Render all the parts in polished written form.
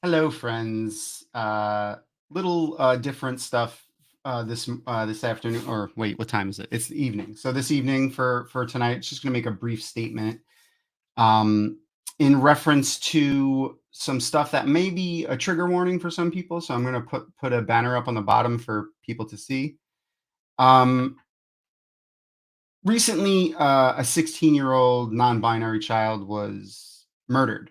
Hello, friends. Little different stuff this afternoon, or wait, what time is it? It's the evening. So this evening for tonight, it's just going to make a brief statement um, in reference to some stuff that may be a trigger warning for some people. So I'm going to put a banner up on the bottom for people to see. Um, Recently, a 16-year-old non-binary child was murdered,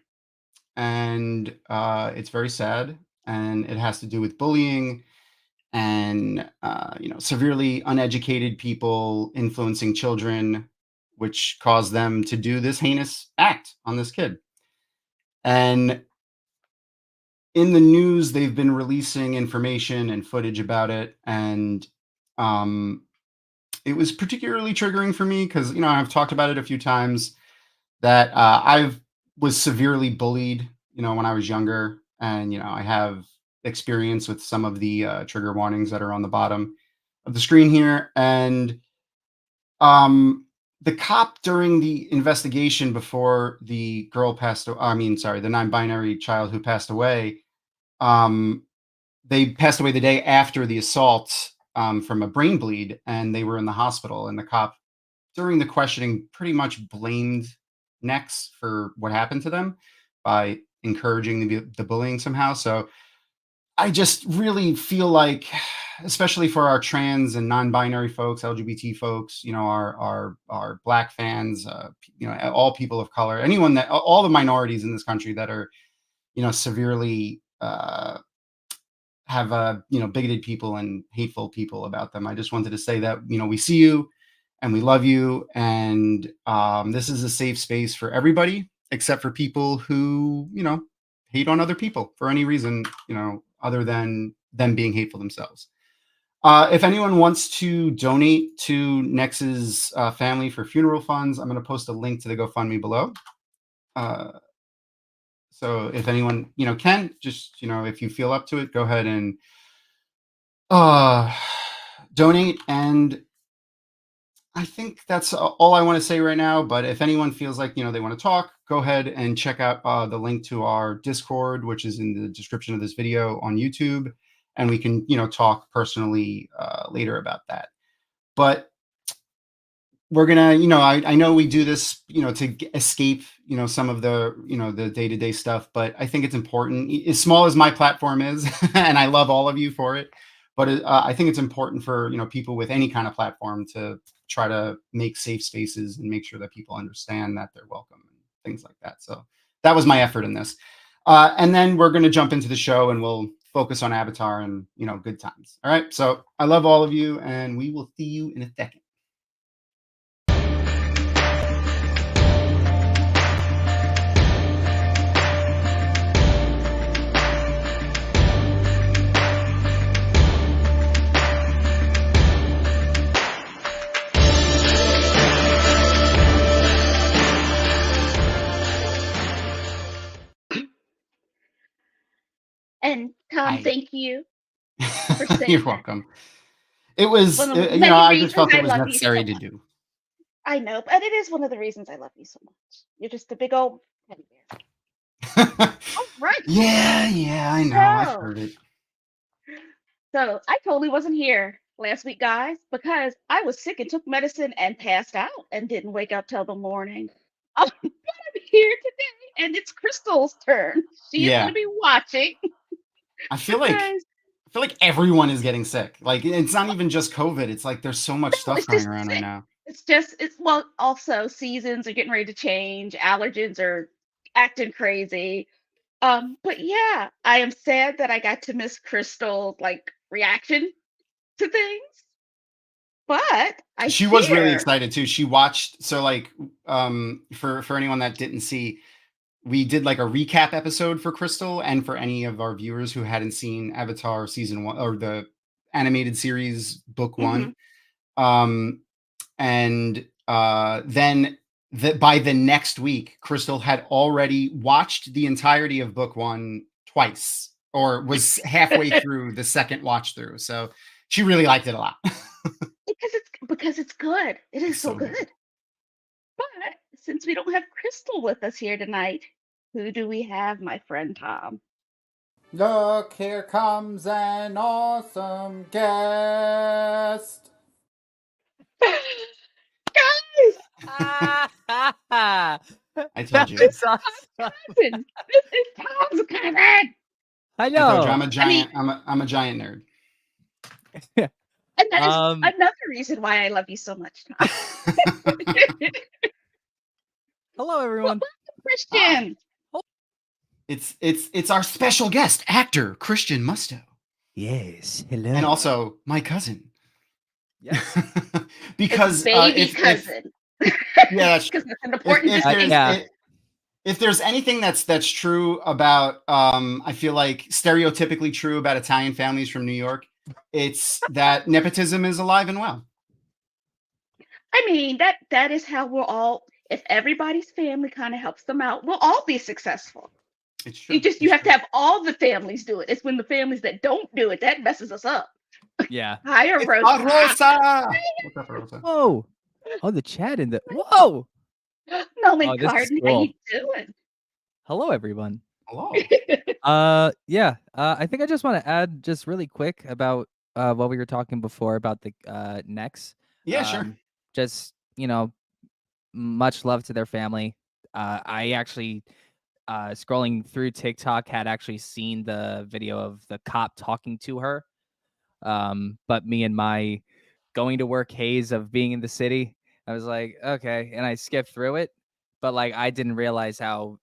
and it's very sad, and it has to do with bullying and severely uneducated people influencing children, which caused them to do this heinous act on this kid. And in the news, they've been releasing information and footage about it, and um, it was particularly triggering for me because I've talked about it a few times that I've was severely bullied, when I was younger, and I have experience with some of the trigger warnings that are on the bottom of the screen here. And um, the cop during the investigation before the girl passed, I mean, sorry, the non-binary child who passed away, um, they passed away the day after the assault from a brain bleed, and they were in the hospital. And the cop during the questioning pretty much blamed Nex for what happened to them by encouraging the bullying somehow. So I just really feel like, especially for our trans and non-binary folks, LGBT folks, our Black fans, all people of color, anyone that all the minorities in this country that are severely have bigoted people and hateful people about them. I just wanted to say that we see you and we love you, and this is a safe space for everybody except for people who hate on other people for any reason other than them being hateful themselves. If anyone wants to donate to Nex's family for funeral funds, I'm going to post a link to the GoFundMe below. Uh, so if anyone can, just if you feel up to it, go ahead and uh, donate. And I think that's all I want to say right now. But if anyone feels like they want to talk, go ahead and check out the link to our Discord, which is in the description of this video on YouTube, and we can talk personally later about that. But we're gonna, I know we do this, escape, some of the, the day-to-day stuff, but I think it's important, as small as my platform is, and I love all of you for it, but I think it's important for, people with any kind of platform to try to make safe spaces and make sure that people understand that they're welcome and things like that. So that was my effort in this. And then we're going to jump into the show and we'll focus on Avatar and, good times. All right. So I love all of you, and we will see you in a second. And Tom, Hi. thank you for saying You're that. welcome. It was, One of the many I just reasons felt it I was love you so necessary to much. do. I know, but it is one of the reasons I love you so much. You're just a big old teddy bear. All right. Yeah, yeah, I know. I've So, heard it. so I totally wasn't here last week, guys, because I was sick and took medicine and passed out and didn't wake up till the morning. I'm here today, and it's Crystal's turn. She is going to Yeah. be watching I feel like because everyone is getting sick. Like it's not even just COVID. It's like there's so much no, stuff it's going just around right sick. now. It's well, also seasons are getting ready to change. Allergens are acting crazy. But yeah, I am sad that I got to miss Crystal's like reaction to things, but I She was really share. excited too. She watched, so like for anyone that didn't see, we did like a recap episode for Crystal and for any of our viewers who hadn't seen Avatar season 1 or the animated series book Hmm. 1. Um and then by the next week, Crystal had already watched the entirety of book 1 twice, or was halfway because through the second watch through. So she really liked it a lot. it's good. It is It's so so good. good. But since we don't have Crystal with us here tonight, who do we have, my friend Tom? Look, here comes an awesome guest. Guys, I told you. this That's is awesome. Tom's cousin. This is Tom's cousin. I told you. I'm Hello. a I mean, giant. I'm a giant nerd. and that is Um, another reason why I love you so much, Tom. hello everyone. Christian. It's our special guest, actor Christian Musto, Yes, hello. and also my cousin. Yes. Because Baby if cousin. yeah, that's Because true. it's an important distinction. yeah. If there's anything that's true about I feel like stereotypically true about Italian families from New York, it's that nepotism is alive and well. I mean, that is how we're all. If everybody's family kind of helps them out, we'll all be successful. It's true. You It's have to true. have all the families do it. It's when the families that don't do it that messes us up. Yeah. Hi, It's Rosa. Rosa. What's up, Rosa? Whoa. Oh, the chat in the whoa. Nolan Oh, this is Carden, how cool. you doing? Hello everyone. Hello. Yeah. I think I just want to add just really quick about what we were talking before about the necks. Yeah, sure. Just, much love to their family. I actually scrolling through TikTok had actually seen the video of the cop talking to her. But me and my going to work haze of being in the city, I was like, okay, and I skipped through it, but like I didn't realize how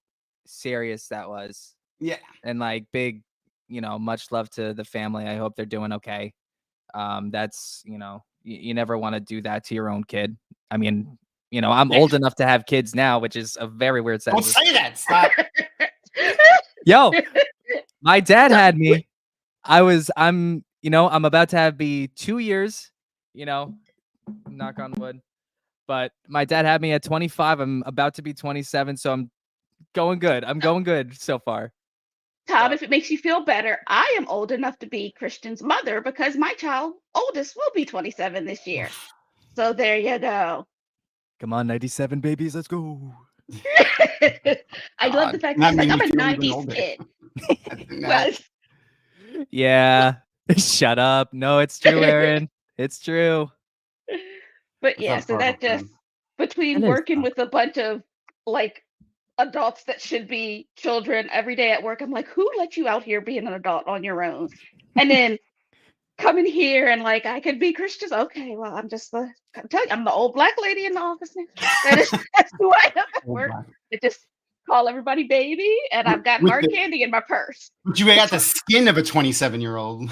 serious that was. Yeah. And like big, much love to the family. I hope they're doing okay. That's you never want to do that to your own kid. I mean, I'm Yeah. old enough to have kids now, which is a very weird Don't sentence. say that. Stop. Yo, my dad had me. I'm about to be 2 years, knock on wood. But my dad had me at 25. I'm about to be 27, so I'm going good. I'm going good so far. Tom, if it makes you feel better, I am old enough to be Christian's mother because my child oldest will be 27 this year. So there you go. Come on, 97 babies, let's go. I love the fact That that made I'm me a feel even 90s older. kid. Well, Yeah. Shut up. No, it's true, Aaron. It's true. But yeah, so that just between It is working tough. with a bunch of like adults that should be children every day at work, I'm like, who let you out here being an adult on your own? And then coming here and like I could be Christian. Okay, well, I'm telling you, I'm the old black lady in the office now. That's who I am at work. I just call everybody baby, and I've got hard candy in my purse. But you got the skin of a 27-year-old.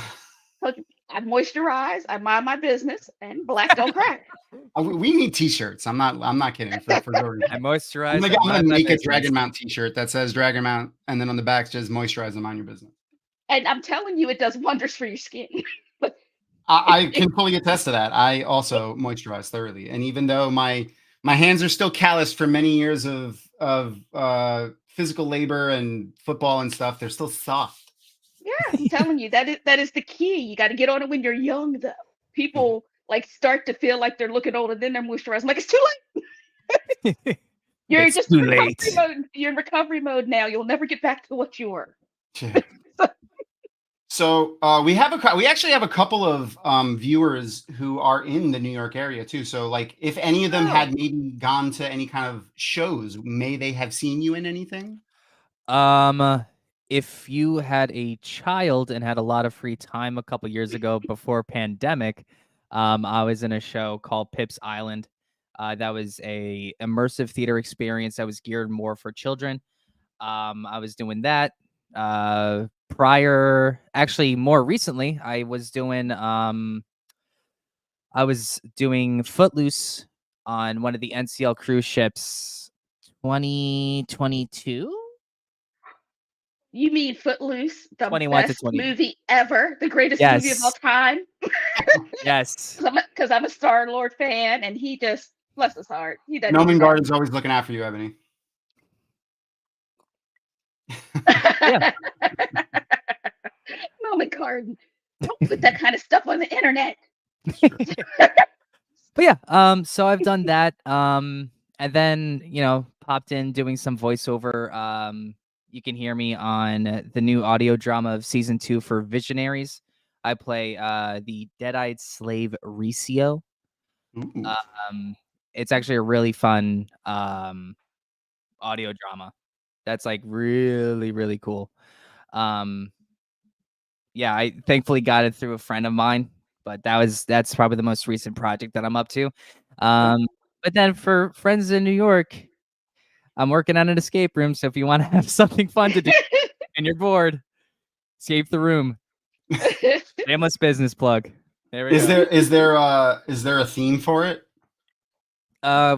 I moisturize, I mind my business, and black don't crack. We need T-shirts. I'm not kidding. For Dory. I moisturize. I'm gonna make a Dragon Mount T-shirt that says Dragon Mount, and then on the back says moisturize and mind your business. And I'm telling you, it does wonders for your skin. I can fully attest to that. I also moisturize thoroughly, and even though my hands are still calloused from many years of physical labor and football and stuff, they're still soft. Yeah, I'm telling you, that is the key. You got to get on it when you're young, though. People like start to feel like they're looking older, then they're moisturizing. I'm like, it's too late. You're It's just too in recovery late. mode. You're in recovery mode now. You'll never get back to what you were. So we actually have a couple of viewers who are in the New York area too. So like, if any of them had maybe gone to any kind of shows, may they have seen you in anything? If you had a child and had a lot of free time a couple years ago before pandemic, I was in a show called Pip's Island. That was a immersive theater experience that was geared more for children. I was doing that. Actually more recently, I was doing Footloose on one of the NCL cruise ships 2022. You mean Footloose, the 21 to best 20. movie ever, the greatest movie of all Yes. time? Yes. Because I'm a Star Lord fan, and he just bless his heart. He doesn't. Noman Garden's always looking after you, Ebony. Yeah. Noman Garden. Don't put that kind of stuff on the internet. But yeah, so I've done that. And then, popped in doing some voiceover, you can hear me on the new audio drama of season 2 for Visionaries. I play the dead-eyed slave Ricio. Ooh. It's actually a really fun audio drama. That's like really, really cool. Yeah, I thankfully got it through a friend of mine, but that's probably the most recent project that I'm up to. But then for friends in New York, I'm working on an escape room. So if you want to have something fun to do and you're bored, escape the room. Shameless business plug. There we go. Is there a theme for it?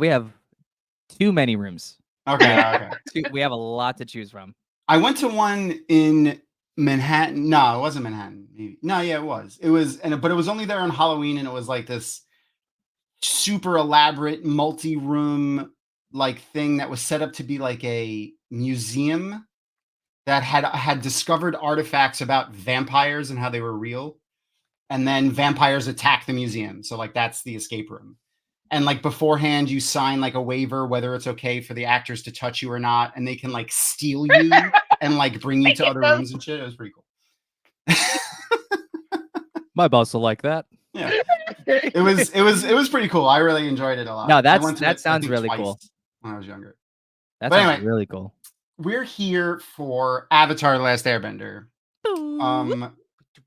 We have too many rooms. Okay. We have a lot to choose from. I went to one in Manhattan. No, it wasn't Manhattan. Maybe. No, yeah, it was. It was, but it was only there on Halloween, and it was like this super elaborate multi-room like thing that was set up to be like a museum that had discovered artifacts about vampires and how they were real, and then vampires attack the museum. So like that's the escape room. And like beforehand, you sign like a waiver whether it's okay for the actors to touch you or not, and they can like steal you and like bring you to other rooms and shit. It was pretty cool. My boss will like that. Yeah, it was pretty cool. I really enjoyed it a lot. No, that sounds really cool. When I was younger. That sounds really cool. We're here for Avatar: The Last Airbender.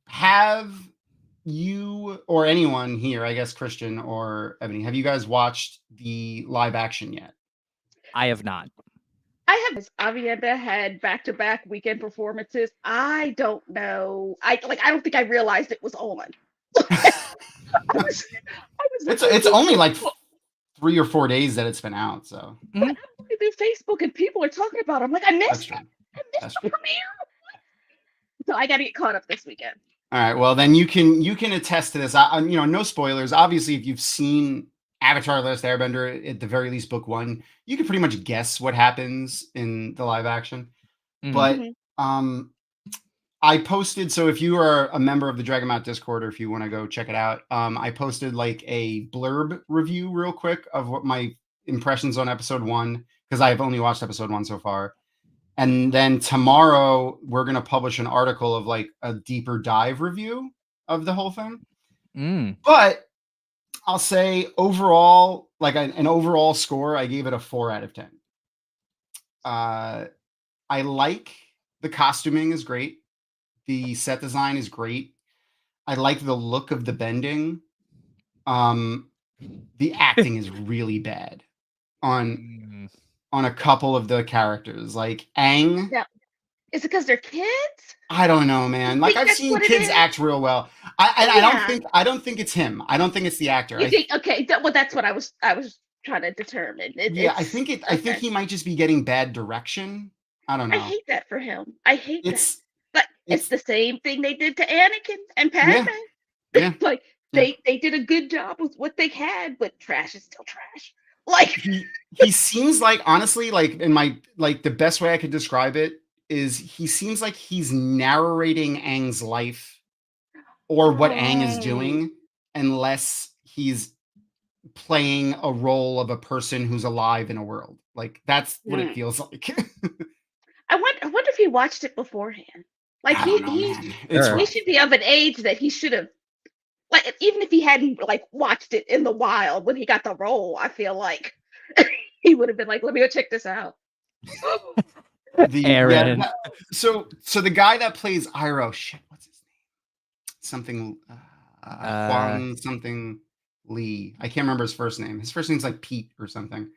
Have you or anyone here, I guess Christian or Ebony, have you guys watched the live action yet? I have not. I have. Avienda had back-to-back weekend performances. I don't know. I don't think I realized it was on. It's only like 3 or 4 days that it's been out, so. But I'm looking through Facebook and people are talking about it. I'm like, I missed the premiere. So I got to get caught up this weekend. All right, well then you can attest to this. No spoilers. Obviously, if you've seen Avatar: The Last Airbender, at the very least, book 1, you can pretty much guess what happens in the live action. But I posted, so if you are a member of the Dragonmount Discord, or if you want to go check it out, I posted like a blurb review real quick of what my impressions on episode 1, because I've only watched episode 1 so far. And then tomorrow we're going to publish an article of like a deeper dive review of the whole thing. But I'll say overall, like an overall score, I gave it a 4 out of 10. I like the costuming is great. The set design is great. I like the look of the bending. The acting is really bad on a couple of the characters, like Aang. Yeah. Is it because they're kids? I don't know, man. Like I've seen kids act real well. I don't think it's him. I don't think it's the actor. You think, okay, that's what I was trying to determine. I think he might just be getting bad direction. I don't know. I hate that for him. I hate that. But it's the same thing they did to Anakin and Padme. Yeah. Like they did a good job with what they had, but trash is still trash. Like he seems like, honestly, like in my the best way I could describe it is he seems like he's narrating Aang's life or what Aang is doing, unless he's playing a role of a person who's alive in a world. Like that's what it feels like. I wonder if he watched it beforehand. Like he should be of an age that he should have, like, even if he hadn't like watched it in the wild when he got the role, I feel like he would have been like, let me go check this out. Aaron. So the guy that plays Iroh, shit, what's his name? Something Huang something Lee. I can't remember his first name. His first name's like Pete or something.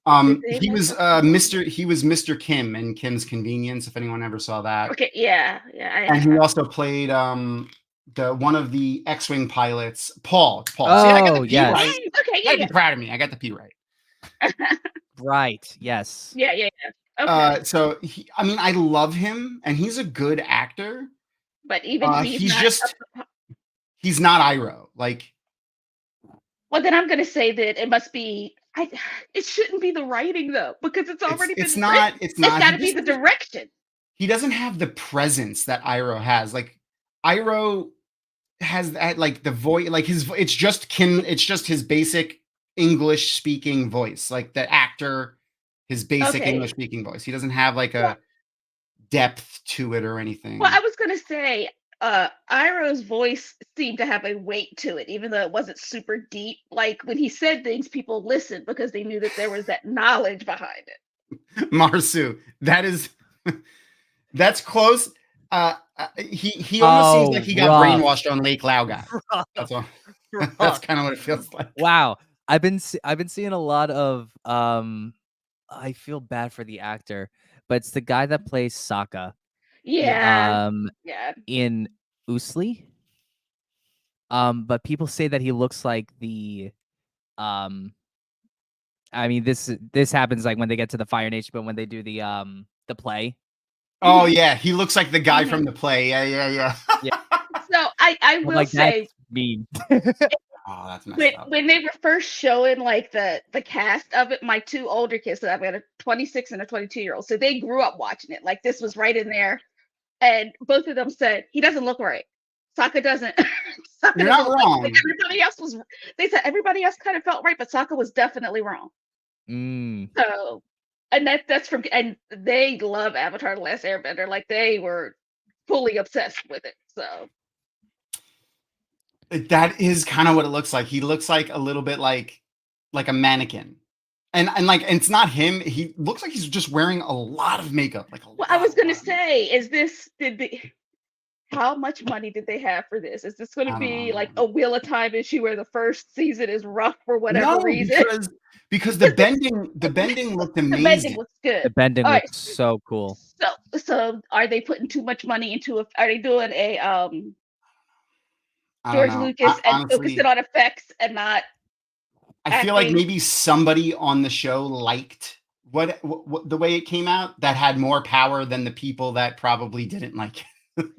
He was Mr. Kim in Kim's Convenience, if anyone ever saw that. Okay, yeah. And he also played one of the X-Wing pilots, Paul. Oh, see, I got the P yes. right. Okay, I'd be proud of me. I got the P right. Right. Yes. Yeah. Okay. So I love him, and he's a good actor. But even he's not Iroh. Like, well, then I'm gonna say that it must be. It shouldn't be the writing though, because it's already been. It's not. It's got to be the direction. He doesn't have the presence that Iroh has. Like Iroh has that, like the voice, like his. It's just Kim. It's just his basic English speaking voice, like the actor. His basic English speaking voice. He doesn't have like a depth to it or anything. Well, I was gonna say, Iroh's voice seemed to have a weight to it, even though it wasn't super deep. Like when he said things, people listened because they knew that there was that knowledge behind it. Marsu, that's close. He almost seems like he got brainwashed on Lake Laogai. That's all. That's kind of what it feels like. Wow. I've been seeing a lot of I feel bad for the actor, but it's the guy that plays Sokka. Yeah. In Usli. But people say that he looks like the I mean this happens like when they get to the Fire Nation, but when they do the play. Oh yeah, he looks like the guy from the play. Yeah. So I will like, say, that's mean. Oh, that's messed up. When they were first showing like the cast of it, my two older kids, so I've got a 26 and a 22-year-old, so they grew up watching it. Like this was right in there, and both of them said he doesn't look right. Sokka doesn't. Sokka You're not wrong. Like everybody else was. They said everybody else kind of felt right, but Sokka was definitely wrong. So, and that's from, and they love Avatar: The Last Airbender. Like they were fully obsessed with it. So. That is kind of what it looks like. He looks like a little bit like a mannequin, and like and it's not him. He looks like he's just wearing a lot of makeup. Well, I was gonna say, how much money did they have for this? Is this going to be like a Wheel of Time issue where the first season is rough for whatever reason? Because the bending looked amazing. The bending looks good. The bending looks so cool. So are they putting too much money into it? Are they doing a George Lucas and focusing on effects and not? I feel like maybe somebody on the show liked what the way it came out that had more power than the people that probably didn't like it.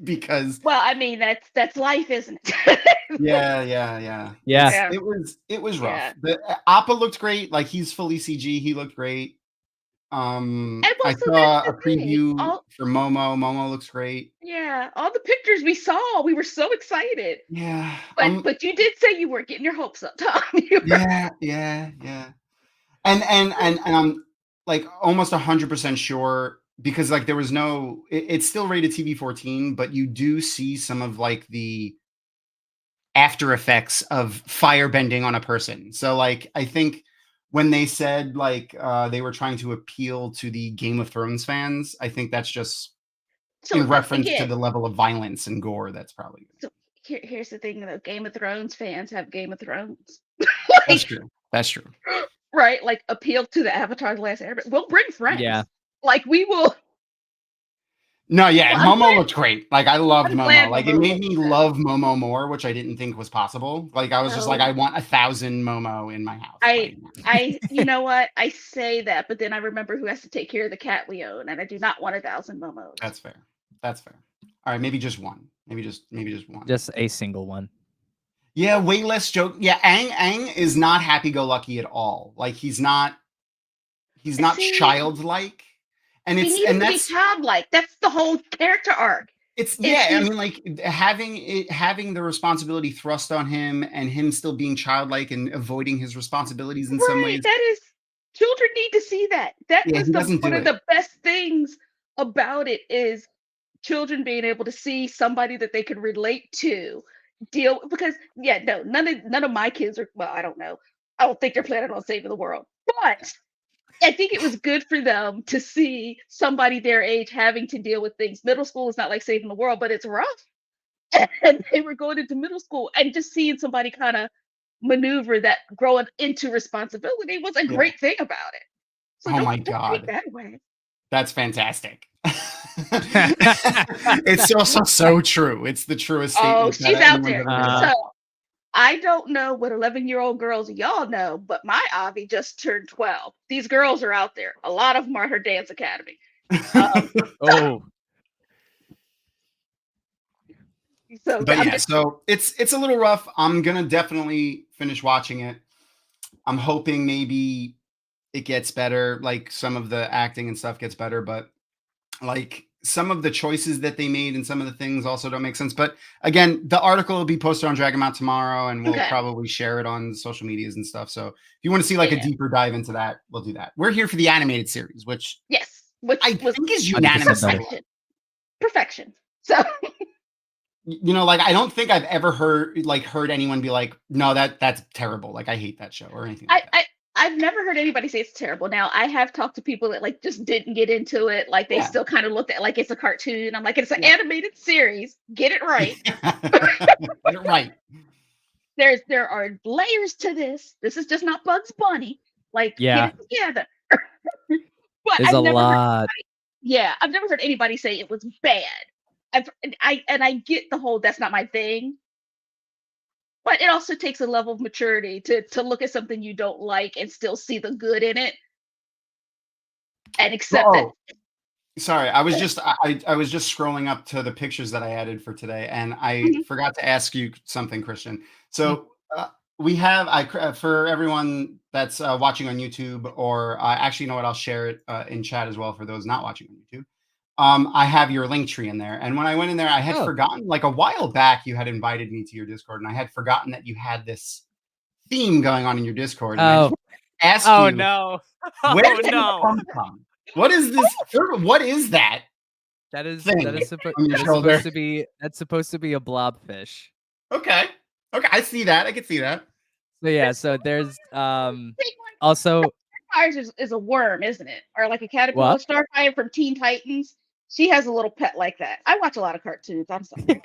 Because I mean that's life, isn't it? Yeah. It was rough. Yeah. The Appa looked great. Like he's fully CG. He looked great. I so saw a preview for Momo. Momo looks great. Yeah, all the pictures we saw, we were so excited. Yeah, but you did say you weren't getting your hopes up, Tom. Yeah. And I'm like almost 100% sure. Because like there was no, it's still rated TV-14, but you do see some of like the after effects of fire bending on a person. So like I think when they said like they were trying to appeal to the Game of Thrones fans, I think that's just in reference to the level of violence and gore that's probably. So here's the thing though, Game of Thrones fans have Game of Thrones. That's true. Right, like appeal to the Avatar: The Last Airbender. We'll bring friends. Yeah. Like we will. No, yeah, Momo looked great. Like I loved Momo. Like it made me love Momo more, which I didn't think was possible. Like I was just like, I want 1,000 Momo in my house. I you know what? I say that, but then I remember who has to take care of the cat we own, and I do not want 1,000 Momos. That's fair. All right, maybe just one. Maybe just one. Just a single one. Yeah, way less joke. Yeah, Aang is not happy-go-lucky at all. Like he's not childlike. And that's to be childlike. That's the whole character arc. I mean, like having the responsibility thrust on him and him still being childlike and avoiding his responsibilities in some ways. That is, children need to see that. That is one of the best things about it is children being able to see somebody that they can relate to. Because none of my kids are. Well, I don't know. I don't think they're planning on saving the world, but I think it was good for them to see somebody their age having to deal with things. Middle school is not like saving the world, but it's rough. And they were going into middle school and just seeing somebody kind of maneuver that growing into responsibility was a great thing about it. So oh my God. Take that away. That's fantastic. It's also so true. It's the truest statement. Oh, she's out there. So I don't know what 11-year-old girls y'all know, but my Avi just turned 12. These girls are out there. A lot of them are her dance academy. So it's a little rough. I'm gonna definitely finish watching it. I'm hoping maybe it gets better, like some of the acting and stuff gets better, but like some of the choices that they made and some of the things also don't make sense. But again, the article will be posted on Dragonmount tomorrow, and we'll probably share it on social medias and stuff. So if you want to see like a deeper dive into that, we'll do that. We're here for the animated series, which I think is unanimous. perfection. So You know, like I don't think I've ever heard anyone be like, no, that's terrible. Like I hate that show or anything like that. I've never heard anybody say it's terrible. Now I have talked to people that like just didn't get into it. Like they Yeah. still kind of looked at it like it's a cartoon. I'm like, it's an Yeah. animated series. Get it right. Get it right. There are layers to this. This is just not Bugs Bunny. Like Yeah. get it together. But There's a lot. I've never heard anybody say it was bad. I get the whole that's not my thing. But it also takes a level of maturity to look at something you don't like and still see the good in it and accept it. Sorry, I was just scrolling up to the pictures that I added for today, and I forgot to ask you something, Christian. So we have for everyone that's watching on YouTube, or actually, you know what? I'll share it in chat as well for those not watching on YouTube. I have your link tree in there, and when I went in there, I had forgotten. Like a while back, you had invited me to your Discord, and I had forgotten that you had this theme going on in your Discord. And I just asked you, no! Where did it come from? What is this? What is that? That is supposed to be a blobfish. Okay, I see that. I can see that. So yeah, so there's also Starfire is a worm, isn't it? Or like a caterpillar. Starfire from Teen Titans. She has a little pet like that. I watch a lot of cartoons. I'm sorry.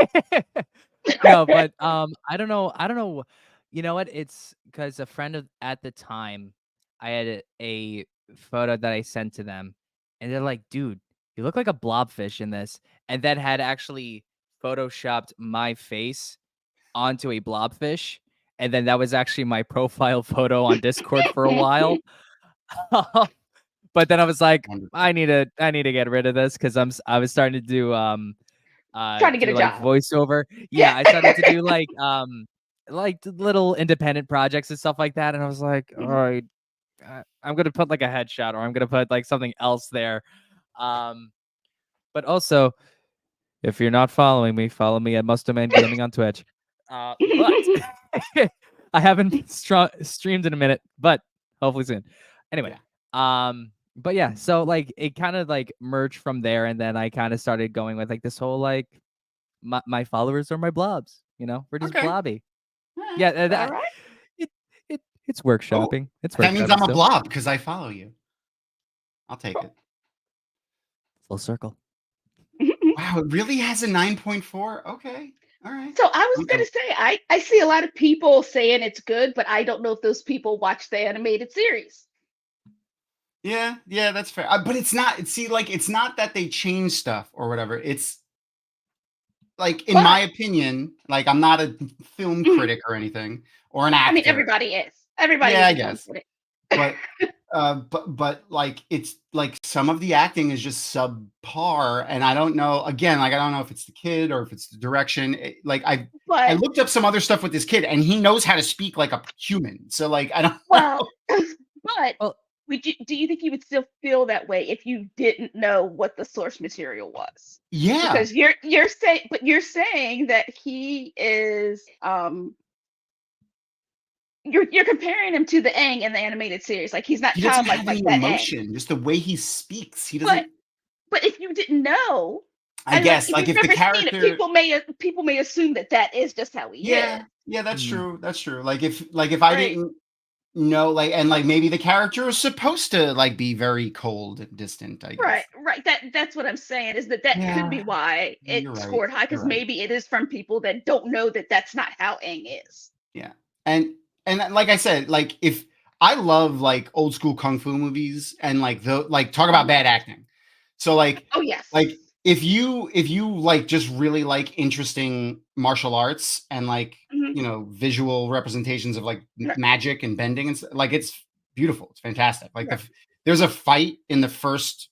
No, but I don't know. You know what? It's because a friend at the time, I had a photo that I sent to them, and they're like, "Dude, you look like a blobfish in this," and then had actually photoshopped my face onto a blobfish, and then that was actually my profile photo on Discord for a while. But then I was like, I need to get rid of this because I was starting to do trying to get a job voiceover. Yeah, I started to do like little independent projects and stuff like that, and I was like, all right, I'm gonna put like a headshot, or I'm gonna put like something else there. But also, if you're not following me, follow me at Musto Man Gaming on Twitch. But I haven't streamed in a minute, but hopefully soon. Anyway, but yeah, so like it kind of like merged from there, and then I kind of started going with like this whole like my followers are my blobs, you know, we're just blobby. Yeah, that it's workshopping. That means I'm a blob because I follow you. I'll take it. Full circle. Wow, it really has a 9.4. Okay. All right. So I was gonna say I see a lot of people saying it's good, but I don't know if those people watch the animated series. Yeah, that's fair. But it's not. See, like it's not that they change stuff or whatever. It's like, in my opinion, like I'm not a film critic or anything, or an actor. I mean, everybody is. Everybody. Yeah, is I guess. But like it's like some of the acting is just subpar, and I don't know. Again, like I don't know if it's the kid or if it's the direction. I looked up some other stuff with this kid, and he knows how to speak like a human. So like I don't. But do you think you would still feel that way if you didn't know what the source material was? Yeah, because you're saying that he is You're comparing him to the Aang in the animated series. Like he's not childlike like that emotion, Aang. Just the way he speaks. He doesn't. But if you didn't know, I guess like if the character, people may assume that is just how he is. Yeah, that's true. That's true. Like if I didn't know, like, and like maybe the character is supposed to like be very cold and distant. I guess. Right. That's what I'm saying is that could be why it scored high, because maybe it is from people that don't know that that's not how Aang is. Yeah, and like I said, like if I love like old school kung fu movies and like talk about bad acting. So like, oh yes, like if you like just really like interesting martial arts and like you know visual representations of like magic and bending and like it's beautiful, it's fantastic. Like there's a fight in the first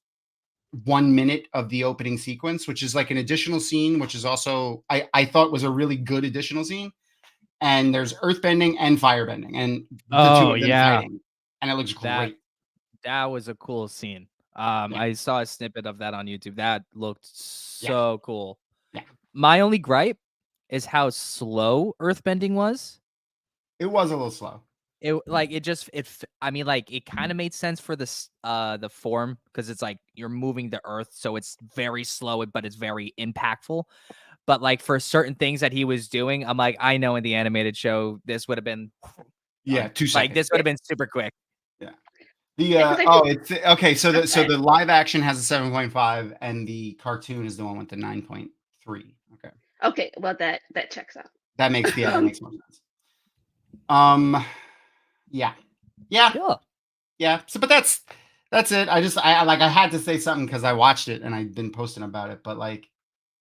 1 minute of the opening sequence, which is like an additional scene, which is also I thought was a really good additional scene. And there's earthbending and firebending, and the two of them fighting, and it looks great. That was a cool scene. I saw a snippet of that on YouTube. That looked so cool. Yeah. My only gripe is how slow earthbending was. It was a little slow. I mean, like, it kind of made sense for the form, because it's like you're moving the earth, so it's very slow, but it's very impactful. But like for certain things that he was doing, I'm like, I know in the animated show this would have been Yeah, done. 2 Like, this seconds. would have been super quick. Yeah. Yeah, 'cause I think It's okay. So okay. the live action has a 7.5, and the cartoon is the one with the 9.3. Okay, Okay, well that checks out. that makes more sense. Yeah, yeah, Cool. yeah. So, but that's it. I had to say something because I watched it and I've been posting about it. But like,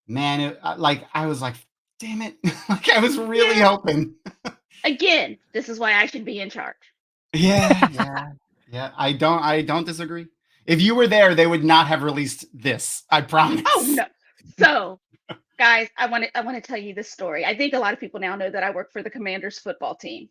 man, I was like, damn it, like I was really Yeah. hoping. Again, this is why I should be in charge. Yeah. I don't disagree. If you were there, they would not have released this. I promise. Oh no. So, guys, I want to tell you this story. I think a lot of people now know that I work for the Commanders football team,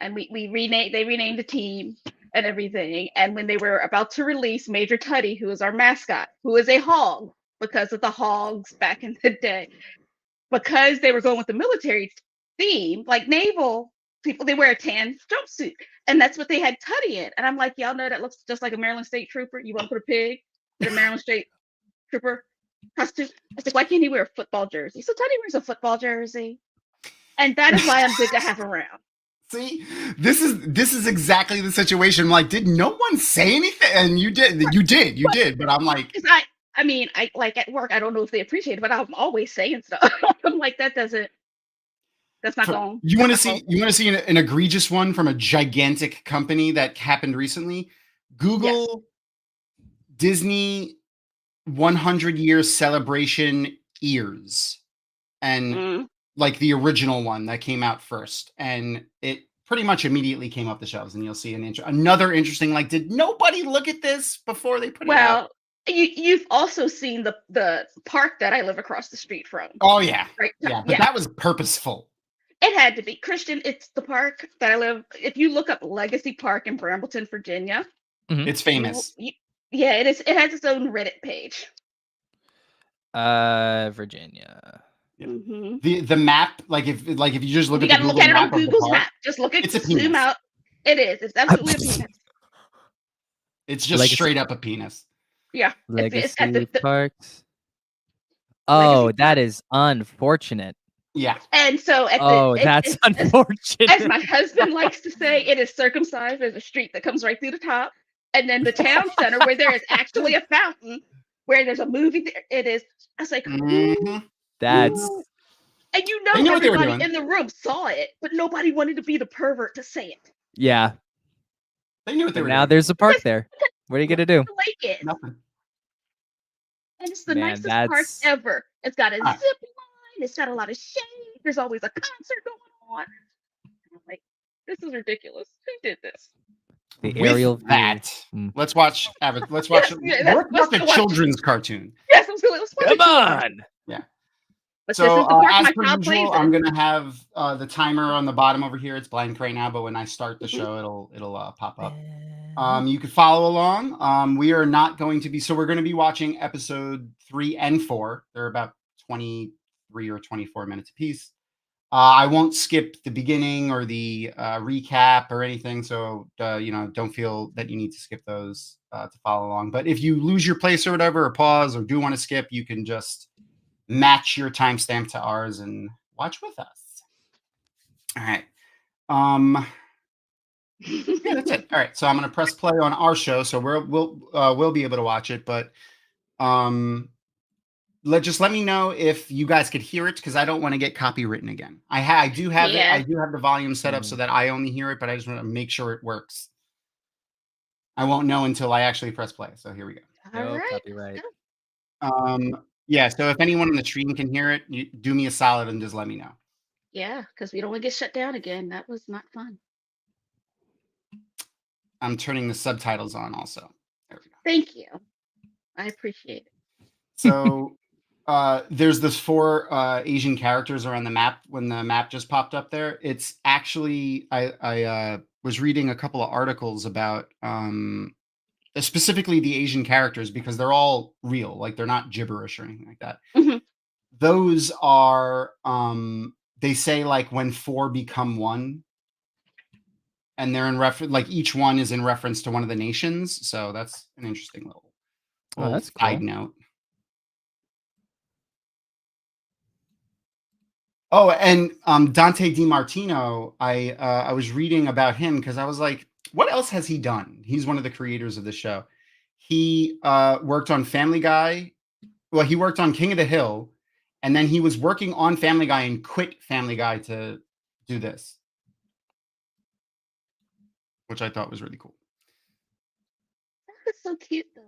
and they renamed the team and everything. And when they were about to release Major Tuddy, who is our mascot, who is a hog because of the hogs back in the day, because they were going with the military theme, like naval people, they wear a tan jumpsuit, and that's what they had Tuddy in. And I'm like, y'all know that looks just like a Maryland State Trooper. You want to put a pig in a Maryland State Trooper costume? I said, why can't he wear a football jersey? So Tuddy wears a football jersey, and that is why I'm good to have around. See, this is exactly the situation. I'm like, did no one say anything? And you did. But I'm like, Because I mean, I like at work, I don't know if they appreciate it, but I'm always saying stuff. I'm like, that's not going. you want to see an egregious one from a gigantic company that happened recently? Google Disney 100-year celebration ears, and like the original one that came out first, and it pretty much immediately came up the shelves, and you'll see another interesting, like, did nobody look at this before they put it out? Well, you've also seen the park that I live across the street from. Oh yeah, Right? yeah, but that was purposeful. It had to be. Christian, it's the park that I live. If you look up Legacy Park in Brambleton, Virginia, It's famous. Yeah, it is. It has its own Reddit page. Virginia. Yeah. Mm-hmm. The map, like if you just look You at gotta the look at it on Google Google's map, map. Just look at it's a zoom penis. out. It is. It's absolutely a penis. It's just Legacy- straight up a penis. Yeah. Legacy It's Parks. Oh, Legacy that is unfortunate. Yeah. And so that's unfortunate. as my husband likes to say, it is circumcised. There's a street that comes right through the top, and then the town center where there is actually a fountain, where there's a movie there. It is. I was like, That's. And They knew what they were everybody doing. in the room saw it, but nobody wanted to be the pervert to say it. Yeah. They knew what they But were now doing. there's a park there. What are you gonna do? Like it. Nothing. And it's the Man, nicest park that's- ever. It's got a Ah. zip line. It's got a lot of shade. There's always a concert going on. I'm like, this is ridiculous. Who did this? The With aerial view. that, let's watch. Let's watch. Let's watch a children's cartoon. Yes, I'm let's watch Come it. on. Yeah. But So this is the park as my per child plays usual, in. I'm gonna have the timer on the bottom over here. It's blank right now, but when I start the show, it'll pop up. You can follow along. We are not going to be. So we're going to be watching episode 3 and 4. They're about 23 or 24 minutes apiece. I won't skip the beginning or the recap or anything. So don't feel that you need to skip those to follow along. But if you lose your place or whatever, or pause, or do want to skip, you can just match your timestamp to ours and watch with us. All right. Yeah, that's it. All right. So I'm going to press play on our show, so we'll be able to watch it. But let me know if you guys could hear it, because I don't want to get copywritten again. I do have it. I do have the volume set up so that I only hear it, but I just want to make sure it works. I won't know until I actually press play. So here we go. All right. Copyright. Yeah. So if anyone on the stream can hear it, you do me a solid and just let me know. Yeah, because we don't want to get shut down again. That was not fun. I'm turning the subtitles on also. There we go. Thank you. I appreciate it. So there's this 4 Asian characters around the map when the map just popped up there. It's actually, I was reading a couple of articles about specifically the Asian characters, because they're all real. Like, they're not gibberish or anything like that. Mhm. Those are, they say, like, when 4 become 1. and they're in reference, like each one is in reference to one of the nations. So that's an interesting little that's side cool. note. Oh, and Dante DiMartino, I was reading about him because I was like, what else has he done? He's one of the creators of the show. He worked on Family Guy. Well, he worked on King of the Hill, and then he was working on Family Guy and quit Family Guy to do this, which I thought was really cool. That was so cute though.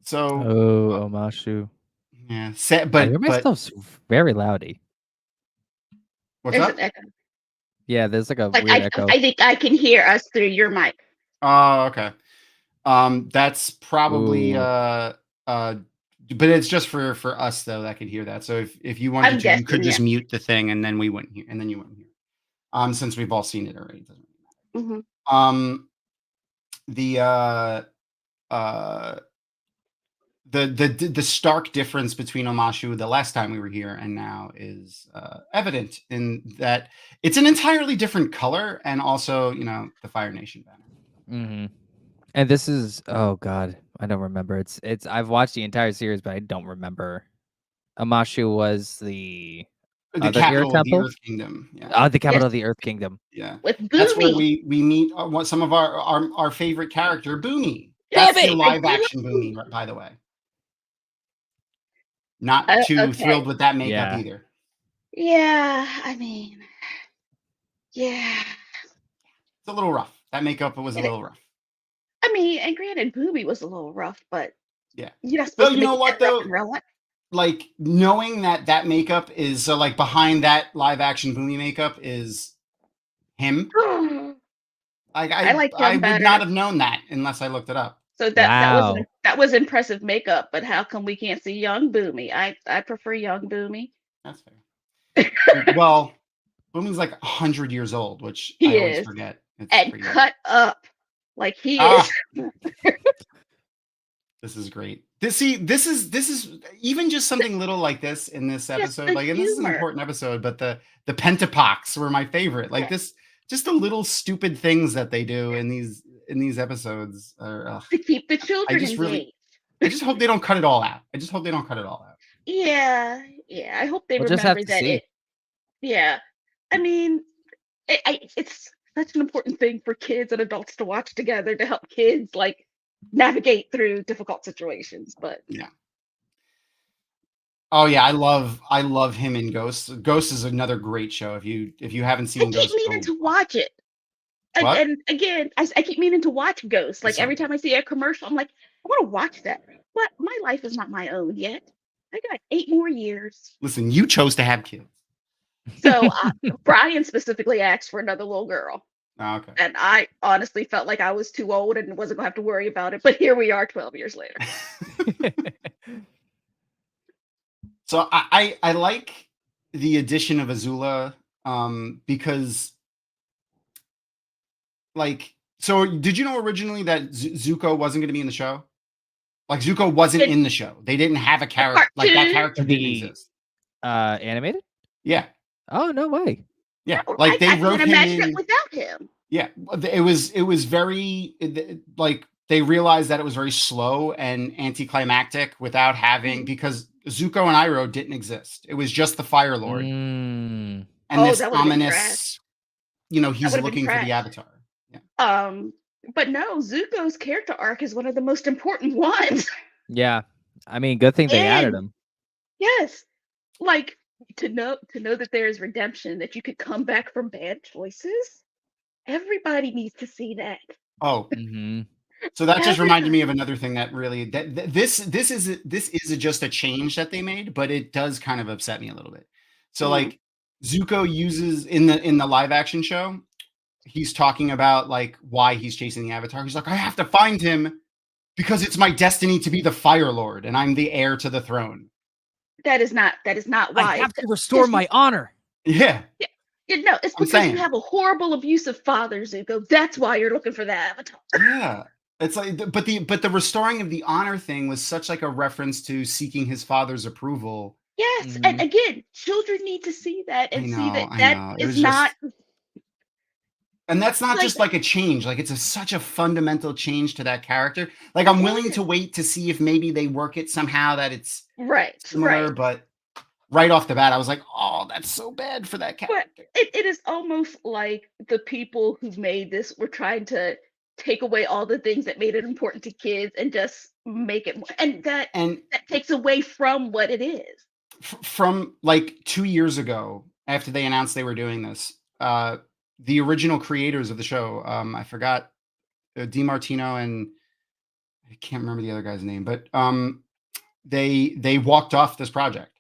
So Oh, Omashu. yeah, I but hear myself very loudy. what's There's up? an echo. Yeah, there's like a Like weird echo. I think I can hear us through your mic. Oh, okay. That's probably Ooh. but it's just for us though that could hear that. So if you wanted I'm to, you could guessing, just yeah. mute the thing and then we wouldn't hear, and then you wouldn't hear. Since we've all seen it already, it doesn't really matter. Mhm. The stark difference between Omashu the last time we were here and now is evident in that it's an entirely different color, and also, you know, the Fire Nation banner. Mm-hmm. And this is, oh god, I don't remember. It's I've watched the entire series, but I don't remember. Amashu was the other air Capital of the temple. Earth Kingdom. Yeah. The capital Yes. of the Earth Kingdom. Yeah. With That's where Boomy. we meet some of our favorite character, Boomy. Damn That's the it, live action Boomy, by the way. Not too okay. thrilled with that makeup Yeah. either. Yeah, I mean, yeah. It's a little rough. That makeup was a little rough. I mean, and granted, Boomy was a little rough, but yeah, you're not Well, supposed to you make know it what that rough though? in real life. Like knowing that makeup is like behind that live action Boomy makeup is him. I like him I would better. not have known that unless I looked it up. So Wow. that was impressive makeup, but how come we can't see young Boomy? I prefer young Boomy. That's fair. Well, Boomy's like 100 years old, which He I always is. forget. It's And pretty cut up like he Ah. is. This is great. This is even just something little like this in this episode. the Like, and this is an humor. important episode, but the pentapox were my favorite. Like this, just the little stupid things that they do in these episodes are To keep the children engaged. I just hope they don't cut it all out. Yeah, I hope they We'll just have remember to that see. Yeah. I mean, it's such an important thing for kids and adults to watch together to help kids like navigate through difficult situations. But yeah. Oh yeah, I love him in Ghost. Ghost is another great show. If you haven't I seen keep Ghost, meaning to watch it. What? And again, I keep meaning to watch Ghost. Like every time I see a commercial, I'm like, I want to watch that. But my life is not my own yet. I got 8 more years. Listen, you chose to have kids. So Brian specifically asked for another little girl. Oh, okay. And I honestly felt like I was too old and wasn't going to have to worry about it. But here we are 12 years later. So I like the addition of Azula because, like, so did you know originally that Zuko wasn't going to be in the show? Like, Zuko wasn't in the show. They didn't have a character. Like, that character didn't exist. Animated? Yeah. Oh, no way. Yeah. No, like, they wrote him in. It without him. Yeah. It was very, like, they realized that it was very slow and anticlimactic without having, because Zuko and Iroh didn't exist. It was just the Fire Lord. And this ominous, you know, he's looking for the Avatar. Yeah. But no, Zuko's character arc is one of the most important ones. Yeah. I mean, good thing they added him. Yes. Like to know that there is redemption, that you could come back from bad choices. Everybody needs to see that. Oh. Mm-hmm. So that just reminded me of another thing that really this is just a change that they made, but it does kind of upset me a little bit. So like Zuko uses in the live action show, he's talking about like why he's chasing the Avatar. He's like, I have to find him because it's my destiny to be the Fire Lord and I'm the heir to the throne. That is not why. I have to restore my honor. Yeah. No, it's because you have a horrible, abusive father, Zuko. That's why you're looking for the Avatar. Yeah. It's like, but the restoring of the honor thing was such like a reference to seeking his father's approval. Yes, and again, children need to see that and see that is not. And that's not Like, just like a change. Like it's such a fundamental change to that character. Like I'm willing to wait to see if maybe they work it somehow that it's right, similar, right. but right off the bat, I was like, oh, that's so bad for that But character. it is almost like the people who made this were trying to take away all the things that made it important to kids and just make it more, and And that takes away from what it is. from like 2 years ago, after they announced they were doing this, the original creators of the show, I forgot DiMartino and I can't remember the other guy's name, but they walked off this project.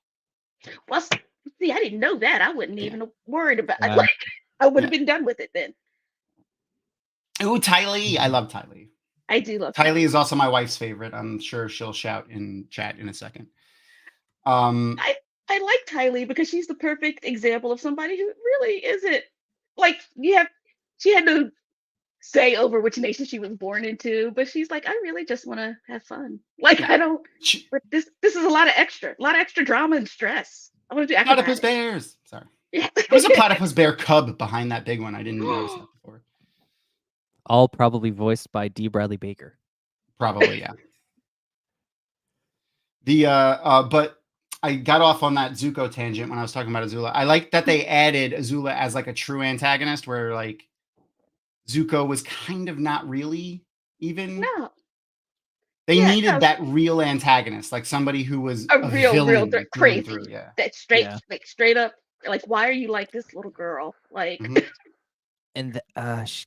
Well, see, I didn't know that. I wouldn't Yeah. even have worried about Yeah. like I would have Yeah. been done with it then. Oh, Ty Lee. I love Ty Lee. I do love Ty Lee is also my wife's favorite. I'm sure she'll shout in chat in a second. I like Tylee because she's the perfect example of somebody who really isn't like she had no say over which nation she was born into, but she's like, I really just want to have fun. Like Yeah. I don't she, but this is a lot of extra drama and stress. I want to do platypus acrobatics. bears. Sorry. Yeah. There was a platypus bear cub behind that big one. I didn't notice that before. All probably voiced by D. Bradley Baker. Probably, yeah. But I got off on that Zuko tangent when I was talking about Azula. I like that they added Azula as like a true antagonist, where like Zuko was kind of not really even. No. They Yeah, needed no. that real antagonist, like somebody who was A real villain through and crazy. through, yeah. That straight Yeah. like straight up like why are you like this little girl? Like Mhm. And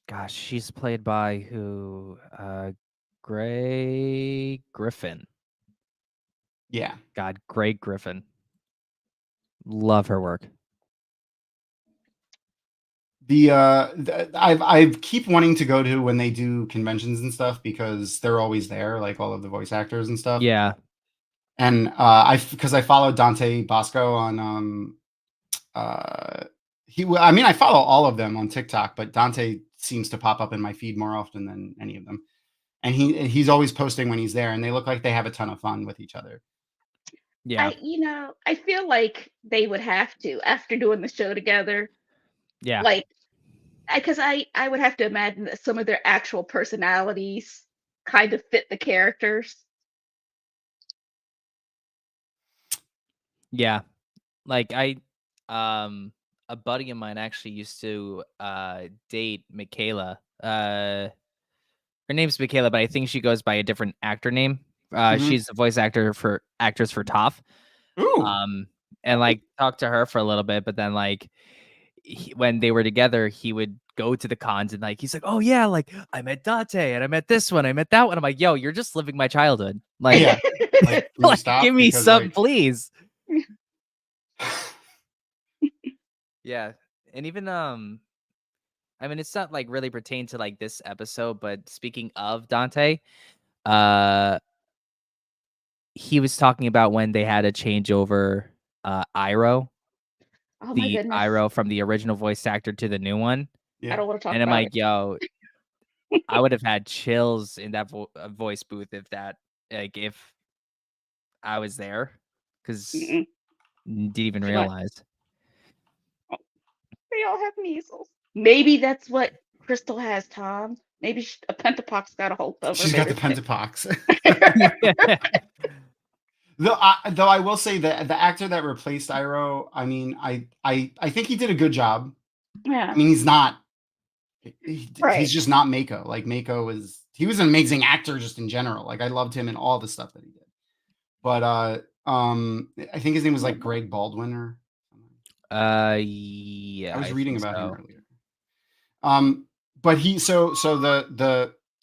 gosh, she's played by who? Gray Griffin. Yeah. God, Gray Griffin. Love her work. I keep wanting to go to when they do conventions and stuff because they're always there, like all of the voice actors and stuff. Yeah. And because I followed Dante Bosco on I mean I follow all of them on TikTok, but Dante seems to pop up in my feed more often than any of them. And he's always posting when he's there, and they look like they have a ton of fun with each other. Yeah. I feel like they would have to after doing the show together. Yeah. Like, because I would have to imagine that some of their actual personalities kind of fit the characters. Yeah. Like a buddy of mine actually used to date Michaela. Her name's Michaela, but I think she goes by a different actor name. Mhm. She's the voice actress for Toph. Ooh. And like talked to her for a little bit, but then like when they were together, he would go to the cons and like he's like, oh yeah, like I met Dante and I met this one, I met that one. I'm like, yo, you're just living my childhood. Like, Yeah. Like, can you like, stop? give me Because, some, like- please. Yeah, and even I mean, it's not like really pertain to like this episode, but speaking of Dante, he was talking about when they had to change over Iroh, Oh my the goodness. Iroh from the original voice actor to the new one. I Yeah. don't want to talk And I'm about like, it. yo, I would have had chills in that voice booth if I was there, because Mm-mm. didn't even What? realize. They all have measles. Maybe that's what Crystal has, Tom. Maybe a pentapox got a hold of her. She's got the Maybe pentapox. Though I will say that the actor that replaced Iroh, I mean, I think he did a good job. Yeah. I mean, he's not. Right. He's just not Mako. Like Mako he was an amazing actor just in general. Like I loved him in all the stuff that he did. But I think his name was like Greg Baldwin or something. Yeah. I was reading think about him so. earlier. But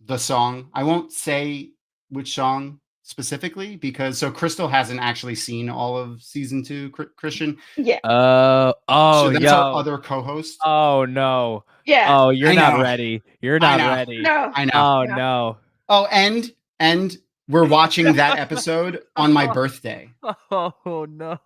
the song, I won't say which song specifically because Crystal hasn't actually seen all of season 2, Christian. Yeah. Oh, So that's our yo. other co-host. Oh no. Yeah. Oh, you're I not know. ready. You're I not know. ready. No. I know. Oh No. no. Oh, and we're watching that episode on my birthday. Oh no.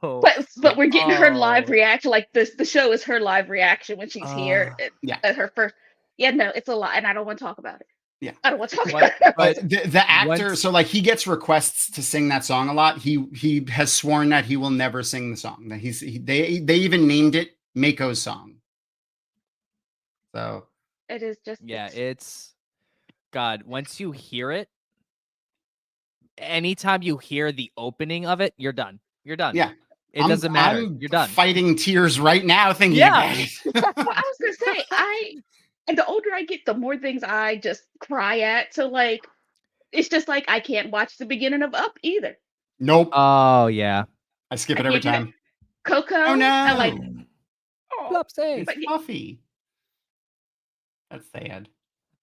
But we're getting her live Oh. reaction. Like the show is her live reaction when she's here Yeah. at her first. Yeah, no, it's a lot, and I don't want to talk about it. Yeah. I don't want to talk What- about it. But the actor, Once- so like he gets requests to sing that song a lot. He has sworn that he will never sing the song. That they even named it Mako's song. So It is just Yeah, it's God. Once you hear it, anytime you hear the opening of it, you're done. You're done. Yeah. It doesn't matter. I'm You're done. fighting tears right now thinking Yeah. about it. well, I was gonna say and the older I get, the more things I just cry at. So like it's just like I can't watch the beginning of Up either. Nope. Oh yeah. I skip I it every can't do that. time. Coco, Oh I like. no. Oh, Flopsy. It's but y- Fluffy. That's sad.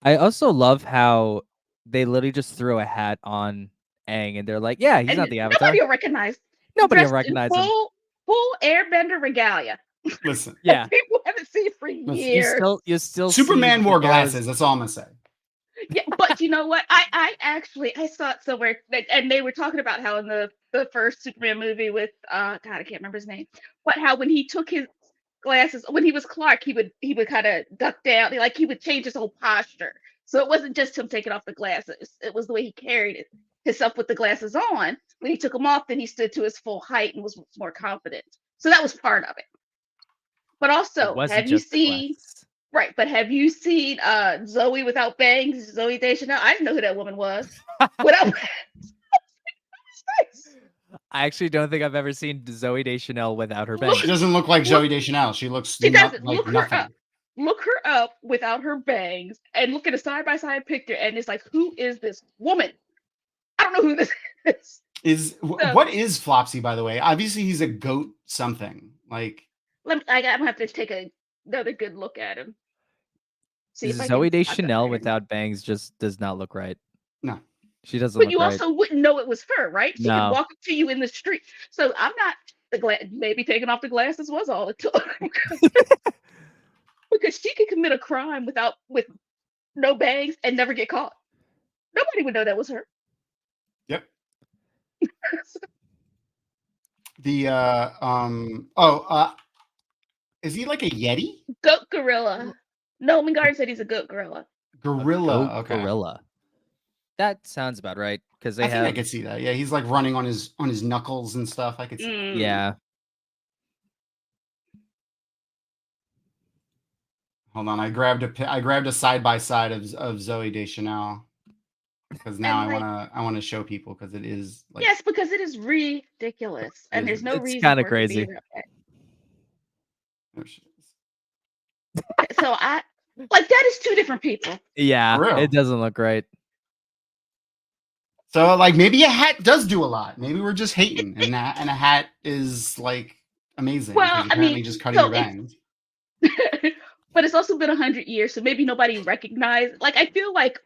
I also love how they literally just threw a hat on Aang and they're like, yeah, he's and not the Avatar. nobody will recognize. Nobody will Dressed in recognize him. full Airbender regalia. Listen. Yeah. People haven't seen for Listen, years. You still Superman see wore the arrows. glasses. That's all I'm gonna say. Yeah, but you know what? I actually I saw it somewhere, and they were talking about how in the first Superman movie with God, I can't remember his name, but how when he took his glasses when he was Clark, he would kind of duck down, like he would change his whole posture. So it wasn't just him taking off the glasses; it was the way he carried himself with the glasses on. When he took them off, then he stood to his full height and was more confident. So that was part of it. But It also, wasn't have you just the seen? glasses. Right, but have you seen Zoe without bangs? Zoe Deschanel? I didn't know who that woman was. Without bangs. I actually don't think I've ever seen Zoe Deschanel without her Look- bangs. She doesn't look like Look- Zoe Deschanel. She looks She like doesn't. Look her nothing. up. Look her up without her bangs and look at a side by side picture, and it's like, who is this woman? I don't know who this is. What is Flopsy, by the way? Obviously, he's a goat something. Like, I'm gonna have to take another good look at him. See if I Zoe can spot the Deschanel pattern. without bangs just does not look right. no. She doesn't But look you right. also wouldn't know it was her, right? She No. could walk up to you in the street. So I'm not maybe taking off the glasses was all it took. Because she could commit a crime with no bangs and never get caught. Nobody would know that was her. Yep. The is he like a Yeti? Goat gorilla. No, Mingard said he's a goat gorilla. Gorilla. Goat Okay. gorilla. That sounds about right because they I think have. I could see that. Yeah, he's like running on his knuckles and stuff. I could see. Mm. Yeah. Hold on, I grabbed a side by side of Zoe Deschanel because now And, I wanna show people because it is like Yes, because it is ridiculous, and there's no It's reason kinda for it to be crazy. that there she is. way. So I like that is two different people. Yeah. For real. It doesn't look right. So like maybe a hat does do a lot. Maybe we're just hating, and a hat is like amazing. Well, 'cause I apparently mean, just cutting so your bangs. but it's also been 100 years, so maybe nobody recognized. Like I feel like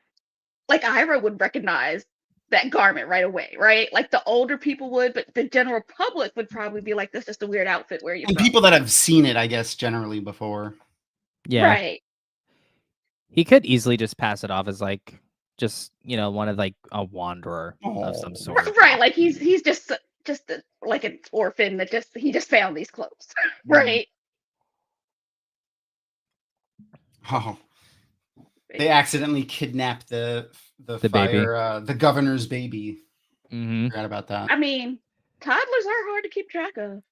Ira would recognize that garment right away, right? Like the older people would, but the general public would probably be like, "That's just a weird outfit. Where are you And from?" people that have seen it, I guess, generally before. Yeah. Right. He could easily just pass it off as like just one of like a wanderer of some Oh. sort. Right. Like he's just like an orphan that he just found these clothes, right? Oh, they accidentally kidnapped the baby. fire the governor's baby. Mm-hmm. Forgot about that. I mean, toddlers are hard to keep track of.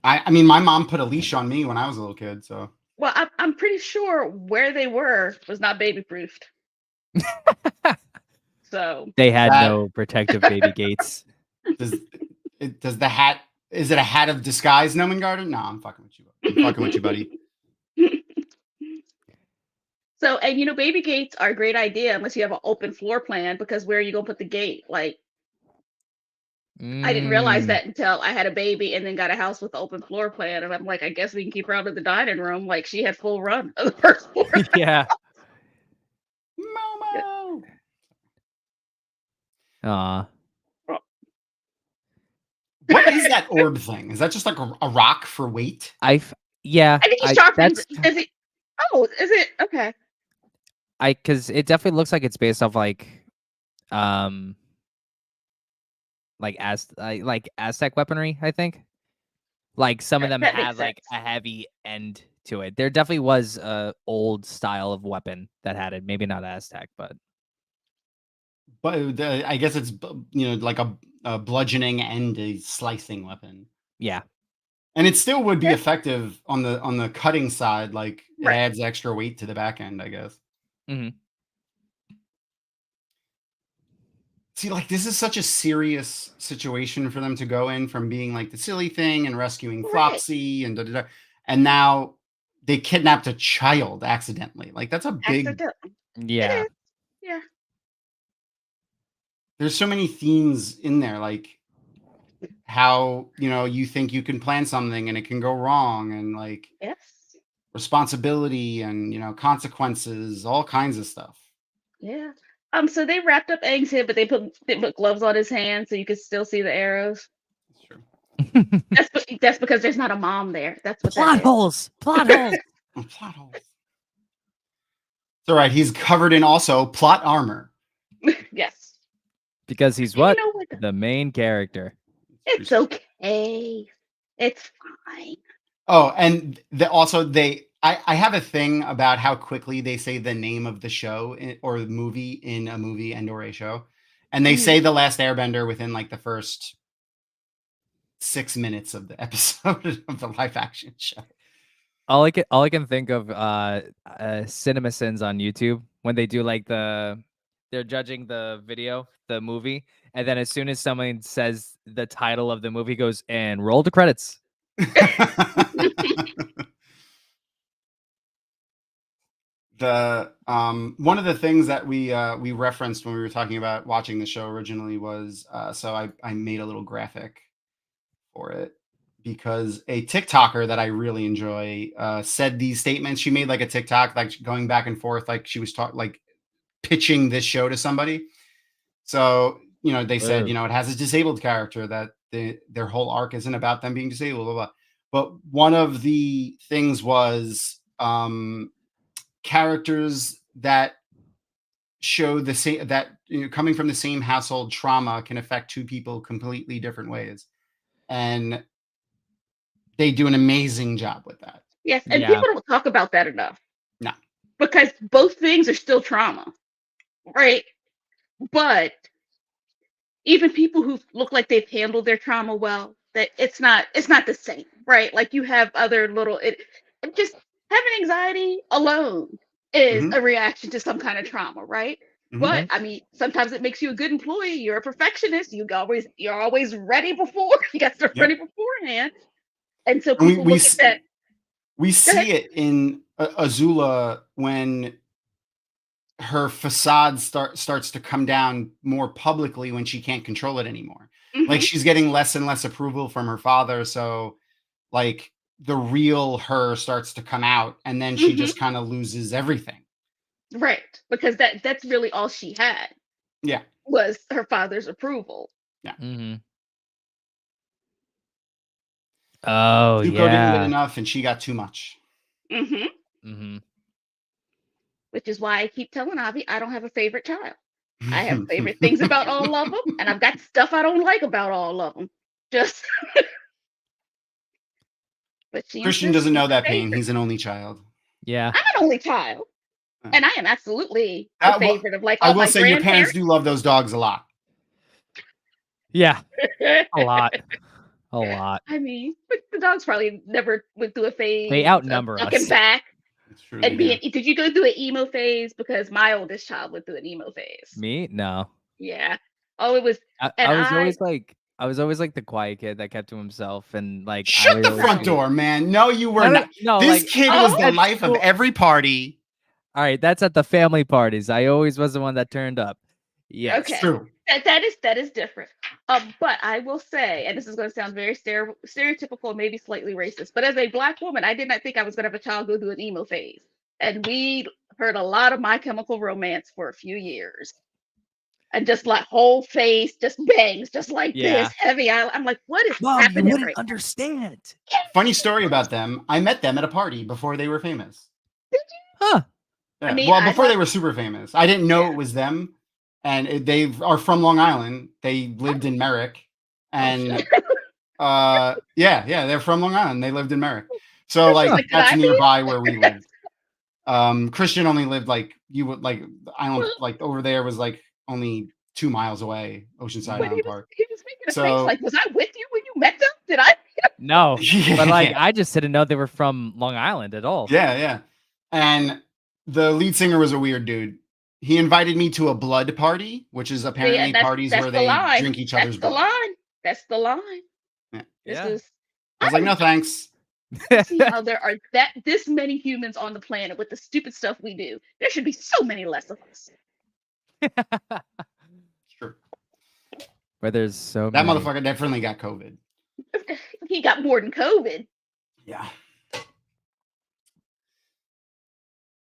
I mean, my mom put a leash on me when I was a little kid, so Well, I'm pretty sure where they were was not baby proofed. So They had That- no protective baby gates. does the hat is it a hat of disguise, Noman Garden? No, I'm fucking with you. I'm fucking with you, buddy. So, and baby gates are a great idea unless you have an open floor plan, because where are you gonna put the gate? Like, I didn't realize that until I had a baby and then got a house with an open floor plan, and I'm like, I guess we can keep her out of the dining room. Like, she had full run of the first floor. Yeah. Momo. Aw. What is that orb thing? Is that just like a rock for weight? Yeah. I think he sharpens. that's Is it? Oh, is it? Okay. because it definitely looks like it's based off like Aztec weaponry, I think. Like some of them That makes have like a sense. heavy end to it. There definitely was a old style of weapon that had it. Maybe not Aztec, but But I guess it's like a bludgeoning and a slicing weapon. yeah. And it still would be Yeah. effective on the cutting side, like, it Right. adds extra weight to the back end, I guess. Mhm. See, like, this is such a serious situation for them to go in from being, like, the silly thing and rescuing Right. Flopsy and da da da, and now they kidnapped a child accidentally. Like, that's a big Accidentally. It Yeah. is. Yeah. there's so many themes in there, like how, you think you can plan something and it can go wrong and, like, Yes. responsibility and, consequences, all kinds of stuff. Yeah. So they wrapped up Aang's head, but they put gloves on his hands so you could still see the arrows. That's true. That's because there's not a mom there. That's what Plot that holes. Plot holes. Oh, plot holes. It's all right. He's covered in also plot armor. is. Yes. Because he's You what? know what? The main character. It's okay. It's fine. Oh, and I have a thing about how quickly they say the name of the show or the movie in a movie and or a show. And they say The Last Airbender within like the first 6 minutes of the episode of the live action show. All I can think of Cinema Sins on YouTube when they do like they're judging the video, the movie, and then as soon as someone says the title of the movie goes and roll the credits. The one of the things that we referenced when we were talking about watching the show originally was so I made a little graphic for it because a TikToker that I really enjoy said these statements. She made like a TikTok like going back and forth like she was like pitching this show to somebody. So they said it has a disabled character that their whole arc isn't about them being disabled, blah, blah. But one of the things was characters that show the same that coming from the same household trauma can affect two people completely different ways, and they do an amazing job with that. Yes, and Yeah. people don't talk about that enough. No. Because both things are still trauma, right? But even people who look like they've handled their trauma well, that it's not the same, right? Like you have other little just having anxiety alone is Mhm. a reaction to some kind of trauma, right? Mhm. But I mean, sometimes it makes you a good employee. You're a perfectionist. You're always ready before you got stuff Yep. ready beforehand. And so And people look at that. we Go see ahead. it in Azula when her facade starts to come down more publicly when she can't control it anymore. Like Mhm. she's getting less and less approval from her father, so like the real her starts to come out, and then she Mhm. just kind of loses everything. Right, because that's really all she had Yeah. was her father's approval. Mm-hmm. Oh Zuko didn't get yeah. enough, and she got too much. Mhm. Mm-hmm. Which is why I keep telling Avi I don't have a favorite child. I have favorite things about all of them, and I've got stuff I don't like about all of them. Just, but she Christian insists doesn't she's know her that pain. favorite. He's an only child. Yeah. I'm an only child, Yeah. and I am absolutely the Well, favorite of like I all will my say your parents grandparents. do love those dogs a lot. Yeah. A lot. A lot. I mean, but the dogs probably never went through a phase They outnumber of looking us. back It's true. They and do. being. Did you go through an emo phase? Because my oldest child went through an emo phase. Me? No. Yeah. Oh, it was. And I was always like the quiet kid that kept to himself and like I Shut would the always front be- door, man. No, you were No, not. no, This like, kid was the oh, life of cool. every party. All right, that's at the family parties. I always was the one that turned up. Yes. okay. True. That is different. But I will say, and this is going to sound very stereotypical, maybe slightly racist, but as a Black woman, I did not think I was going to have a child go through an emo phase, and we heard a lot of My Chemical Romance for a few years, and just like whole face just bangs, just like Yeah. this heavy. I'm like, what is Mom, you happening wouldn't right understand. Funny story about them. I met them at a party before they were famous. Huh. Yeah. mean, Well, I before they thought- were super famous. I didn't know Yeah. it was them. And they are from Long Island. They lived in Merrick. And yeah, they're from Long Island. They lived in Merrick. So like like, did that's I be? nearby where we lived. Christian only lived like you would like the island like over there was like only 2 miles away, Oceanside When Island Park. he was making a So- face like, was I with you when you met them? Did I? No, but like Yeah. I just didn't know they were from Long Island at all. Yeah. And the lead singer was a weird dude. He invited me to a blood party, which is Yeah, apparently parties that's where the they line. drink each That's other's the blood. line. That's the line. Yeah. This Yeah. is. I was like, no thanks. See how there are this many humans on the planet with the stupid stuff we do. There should be so many less of us. Sure. Where there's so That many. motherfucker definitely got COVID. He got more than COVID Yeah.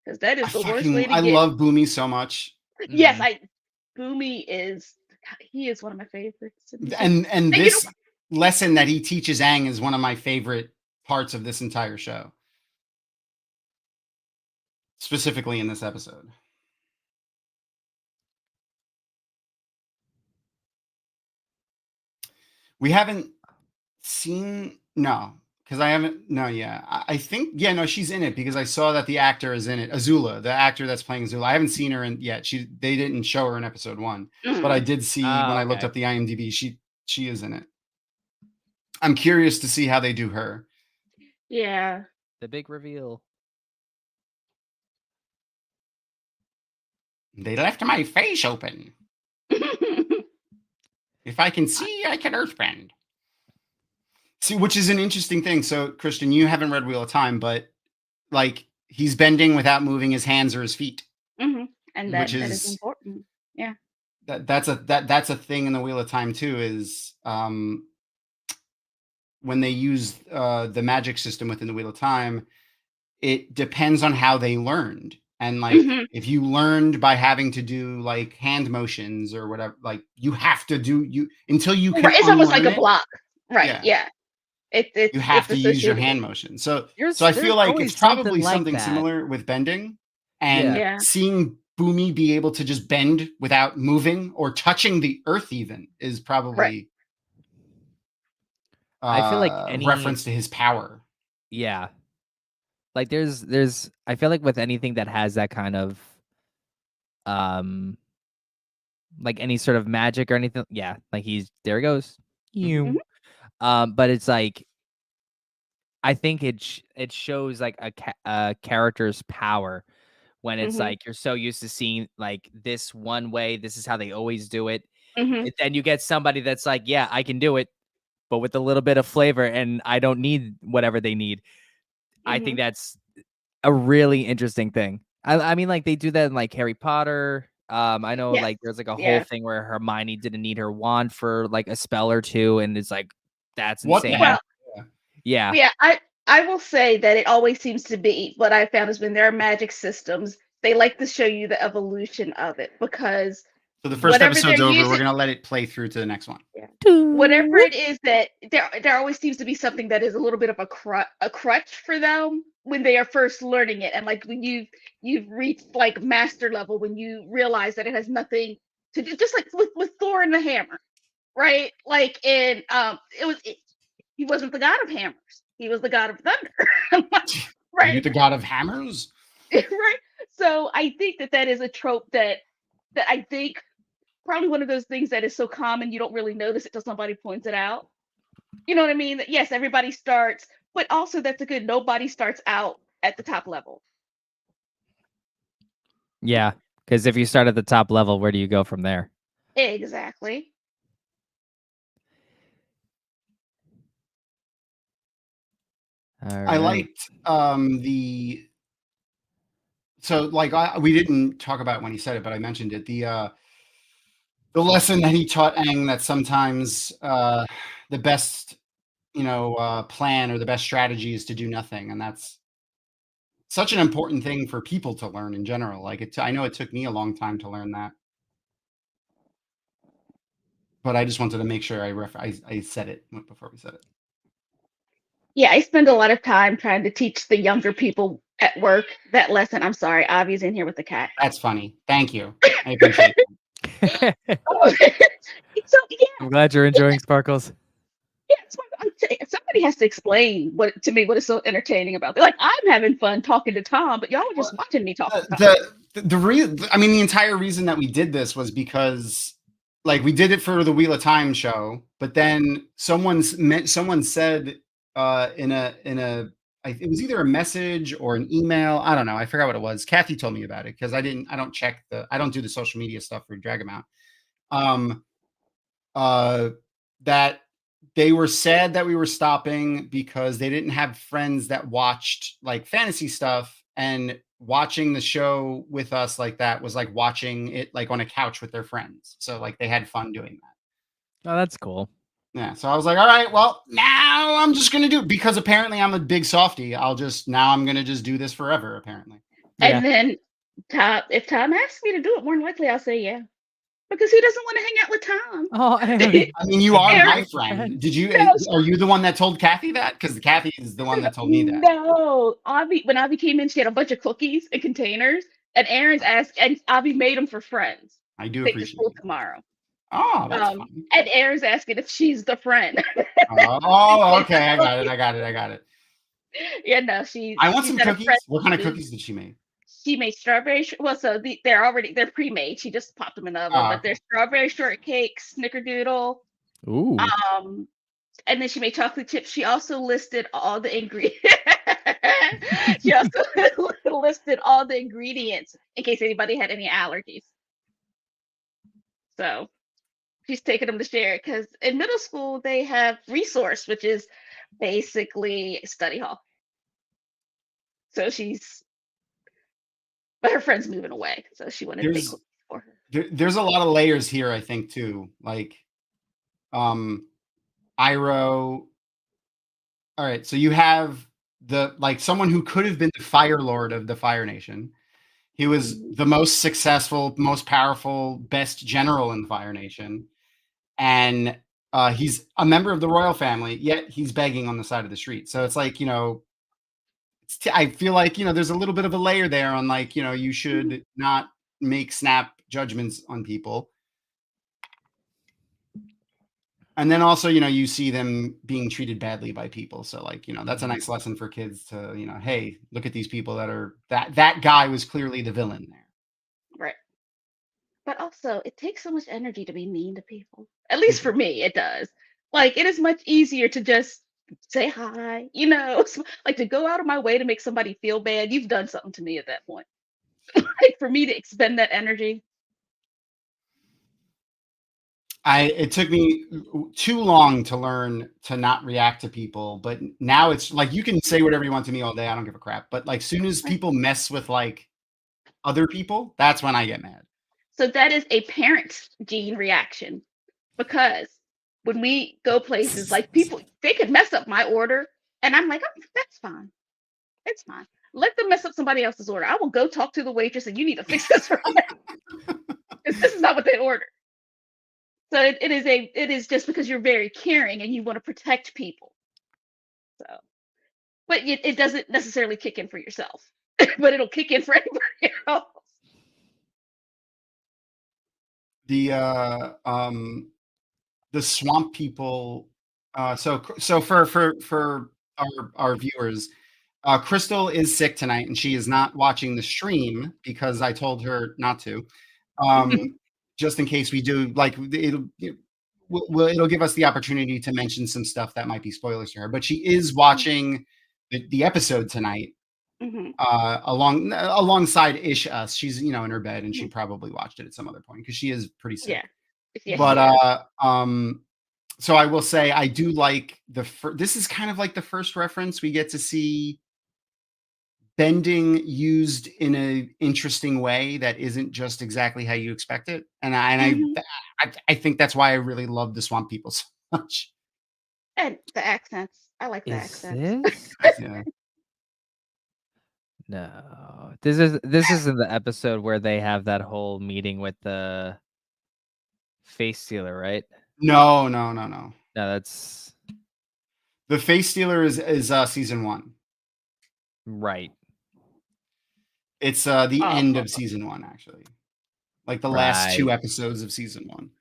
because that is the worst way to I get. love Boomy so much. Yes, Mhm. Boomy is. He is one of my favorites. And And you this lesson that he teaches Aang is one of my favorite parts of this entire show. Specifically in this episode. We haven't seen because I haven't I think she's in it because I saw that the actor is in it. Azula, the actor that's playing Azula. I haven't seen her in yet. They didn't show her in episode 1. But I did see when I looked okay. up the IMDb, she is in it. I'm curious to see how they do her. Yeah. The big reveal. They left my face open. If I can see, I can earthbend. See, which is an interesting thing. So, Christian, you haven't read Wheel of Time, but like he's bending without moving his hands or his feet. And that Which is is important. Yeah. That's a thing in the Wheel of Time too. Is when they use the magic system within the Wheel of Time, it depends on how they learned. And like if you learned by having to do like hand motions or whatever, like you have to do until you can. It's almost like a it, block, right? Yeah. You have to use your hand motion. So I feel like it's probably something similar with bending and seeing Boomy be able to just bend without moving or touching the earth even is probably I feel like reference to his power. Yeah. Like there's I feel like with anything that has that kind of like any sort of magic or anything, like there he goes. You. But it's like I think it shows like a character's power when it's like you're so used to seeing like this one way, this is how they always do it. And then you get somebody that's like, yeah, I can do it, but with a little bit of flavor and I don't need whatever they need. I think that's a really interesting thing. I mean, like they do that in like Harry Potter. I know like there's like a whole thing where Hermione didn't need her wand for like a spell or two, and it's like that's insane. Well, yeah. I will say that it always seems to be what I found is when there are magic systems, they like to show you the evolution of it because. So the first episode's over. We're gonna let it play through to the next one. Yeah. Whatever it is that there always seems to be something that is a little bit of a crutch for them when they are first learning it, and like when you've reached like master level, when you realize that it has nothing to do, just like with Thor and the hammer, right? Like in he wasn't the god of hammers, he was the god of thunder, right? You're the god of hammers, right? So I think that is a trope that I think. Probably one of those things that is so common you don't really notice it till somebody points it out. You know what I mean? Yes, everybody starts, but also that's a good nobody starts out at the top level. Yeah, because if you start at the top level, where do you go from there? Exactly. I liked so like we didn't talk about it when he said it, but I mentioned it. The lesson that he taught Aang that sometimes the best, plan or the best strategy is to do nothing, and that's such an important thing for people to learn in general. Like I know it took me a long time to learn that, but I just wanted to make sure I said it before we said it. Yeah, I spend a lot of time trying to teach the younger people at work that lesson. I'm sorry, Avi's in here with the cat. That's funny. Thank you. I appreciate it. So I'm glad you're enjoying Sparkles. Yeah, somebody has to explain what is so entertaining about it. Like I'm having fun talking to Tom, but y'all are just watching me talk. The entire reason that we did this was because like we did it for the Wheel of Time show, but then someone said it was either a message or an email. I don't know. I forgot what it was. Kathy told me about it because I don't do the social media stuff for Drag 'em Out. That they were sad that we were stopping because they didn't have friends that watched like fantasy stuff, and watching the show with us like that was like watching it like on a couch with their friends. So like they had fun doing that. Oh, that's cool. Yeah. So I was like, all right, well, now I'm just gonna do, because apparently I'm a big softie. I'm gonna just do this forever, apparently. And then if Tom asks me to do it, more than likely I'll say yeah. Because who doesn't want to hang out with Tom? Oh, I mean, you are my Aaron's friend. No, Are you the one that told Kathy that? Because Kathy is the one that told me that. No, when Avi came in, she had a bunch of cookies in containers, and Aaron's asked, and Avi made them for friends. I do Take to appreciate school it. tomorrow. Oh, that's fun. And Aaron's asking if she's the friend. Oh, okay. I got it. Yeah, no, I want she's some got a cookies. friend What kind of who- cookies did she make? She made strawberry. Well, so they're pre-made. She just popped them in the oven, but they're strawberry shortcake, snickerdoodle. Ooh. And then she made chocolate chips. She also listed all the ingredients. She also listed all the ingredients in case anybody had any allergies. So she's taking them to share, because in middle school they have resource, which is basically study hall. So but her friend's moving away, so she wanted to take cookies for her. There's a lot of layers here, I think, too. Like, Iroh. All right, so you have someone who could have been the Fire Lord of the Fire Nation. He was the most successful, most powerful, best general in the Fire Nation, and he's a member of the royal family. Yet he's begging on the side of the street. So it's like, I feel like, there's a little bit of a layer there on like, you should not make snap judgments on people. And then also, you see them being treated badly by people. So like, that's a nice lesson for kids to, hey, look at these people that guy was clearly the villain there. Right. But also, it takes so much energy to be mean to people. At least for me, it does. Like, it is much easier to just say hi, like to go out of my way to make somebody feel bad. You've done something to me at that point. Like, for me to expend that energy. It took me too long to learn to not react to people, but now it's like, you can say whatever you want to me all day. I don't give a crap. But like, soon as people mess with like other people, that's when I get mad. So that is a parent gene reaction, because when we go places, like people, they could mess up my order, and I'm like, oh, that's fine. It's fine. Let them mess up somebody else's order. I will go talk to the waitress and you need to fix this for them. Because this is not what they ordered. So it is just because you're very caring and you want to protect people. So, but it doesn't necessarily kick in for yourself, but it'll kick in for anybody else. The swamp people. So for our viewers, Crystal is sick tonight and she is not watching the stream because I told her not to. Just in case we do, like, it'll give us the opportunity to mention some stuff that might be spoilers to her. But she is watching the episode tonight, alongside us. She's in her bed, and she probably watched it at some other point because she is pretty sick. Yeah. But so I will say I do like this is kind of like the first reference we get to see bending used in an interesting way that isn't just exactly how you expect it, and I think that's why I really love the swamp people so much. And the accents, I like the accents. Yeah. No, this isn't the episode where they have that whole meeting with the face stealer, right? No. No, that's the face stealer is season 1. Right. It's the end of season 1, actually. Like the last 2 episodes of season 1.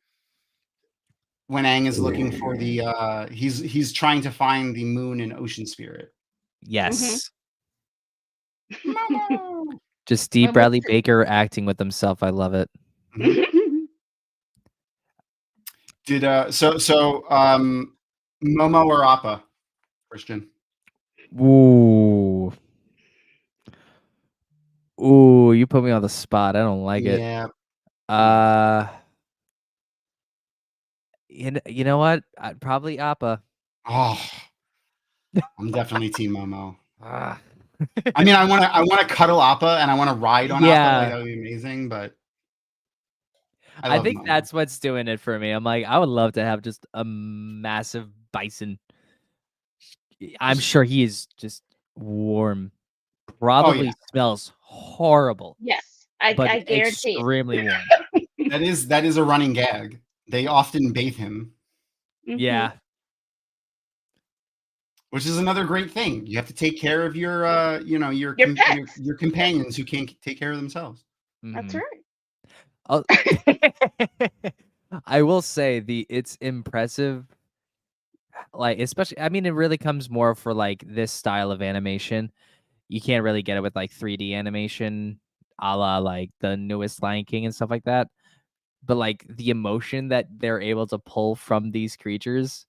When Aang is looking for the he's trying to find the moon and ocean spirit. Yes. Just Steve Bradley Baker acting with himself. I love it. Did Momo or Appa? Christian. Ooh. Ooh, you put me on the spot. I don't like it. Yeah. You know what? I'd probably Appa. Oh, I'm definitely Team Momo. Ah. I mean, I want to cuddle Appa and I want to ride on Appa. Yeah. Like, that would be amazing, but I I love think Momo. that's what's doing it for me. I'm like, I would love to have just a massive bison. I'm sure he is just warm. Probably smells horrible, Yes, but I guarantee it. extremely warm. That is a running gag. They often bathe him, Mhm. Yeah. which is another great thing. You have to take care of your your pets. your companions who can't take care of themselves. That's Mhm. right. Oh, I will say it's impressive. Like, especially, I mean, it really comes more for like this style of animation. You can't really get it with like 3D animation, a la like the newest Lion King and stuff like that. But like the emotion that they're able to pull from these creatures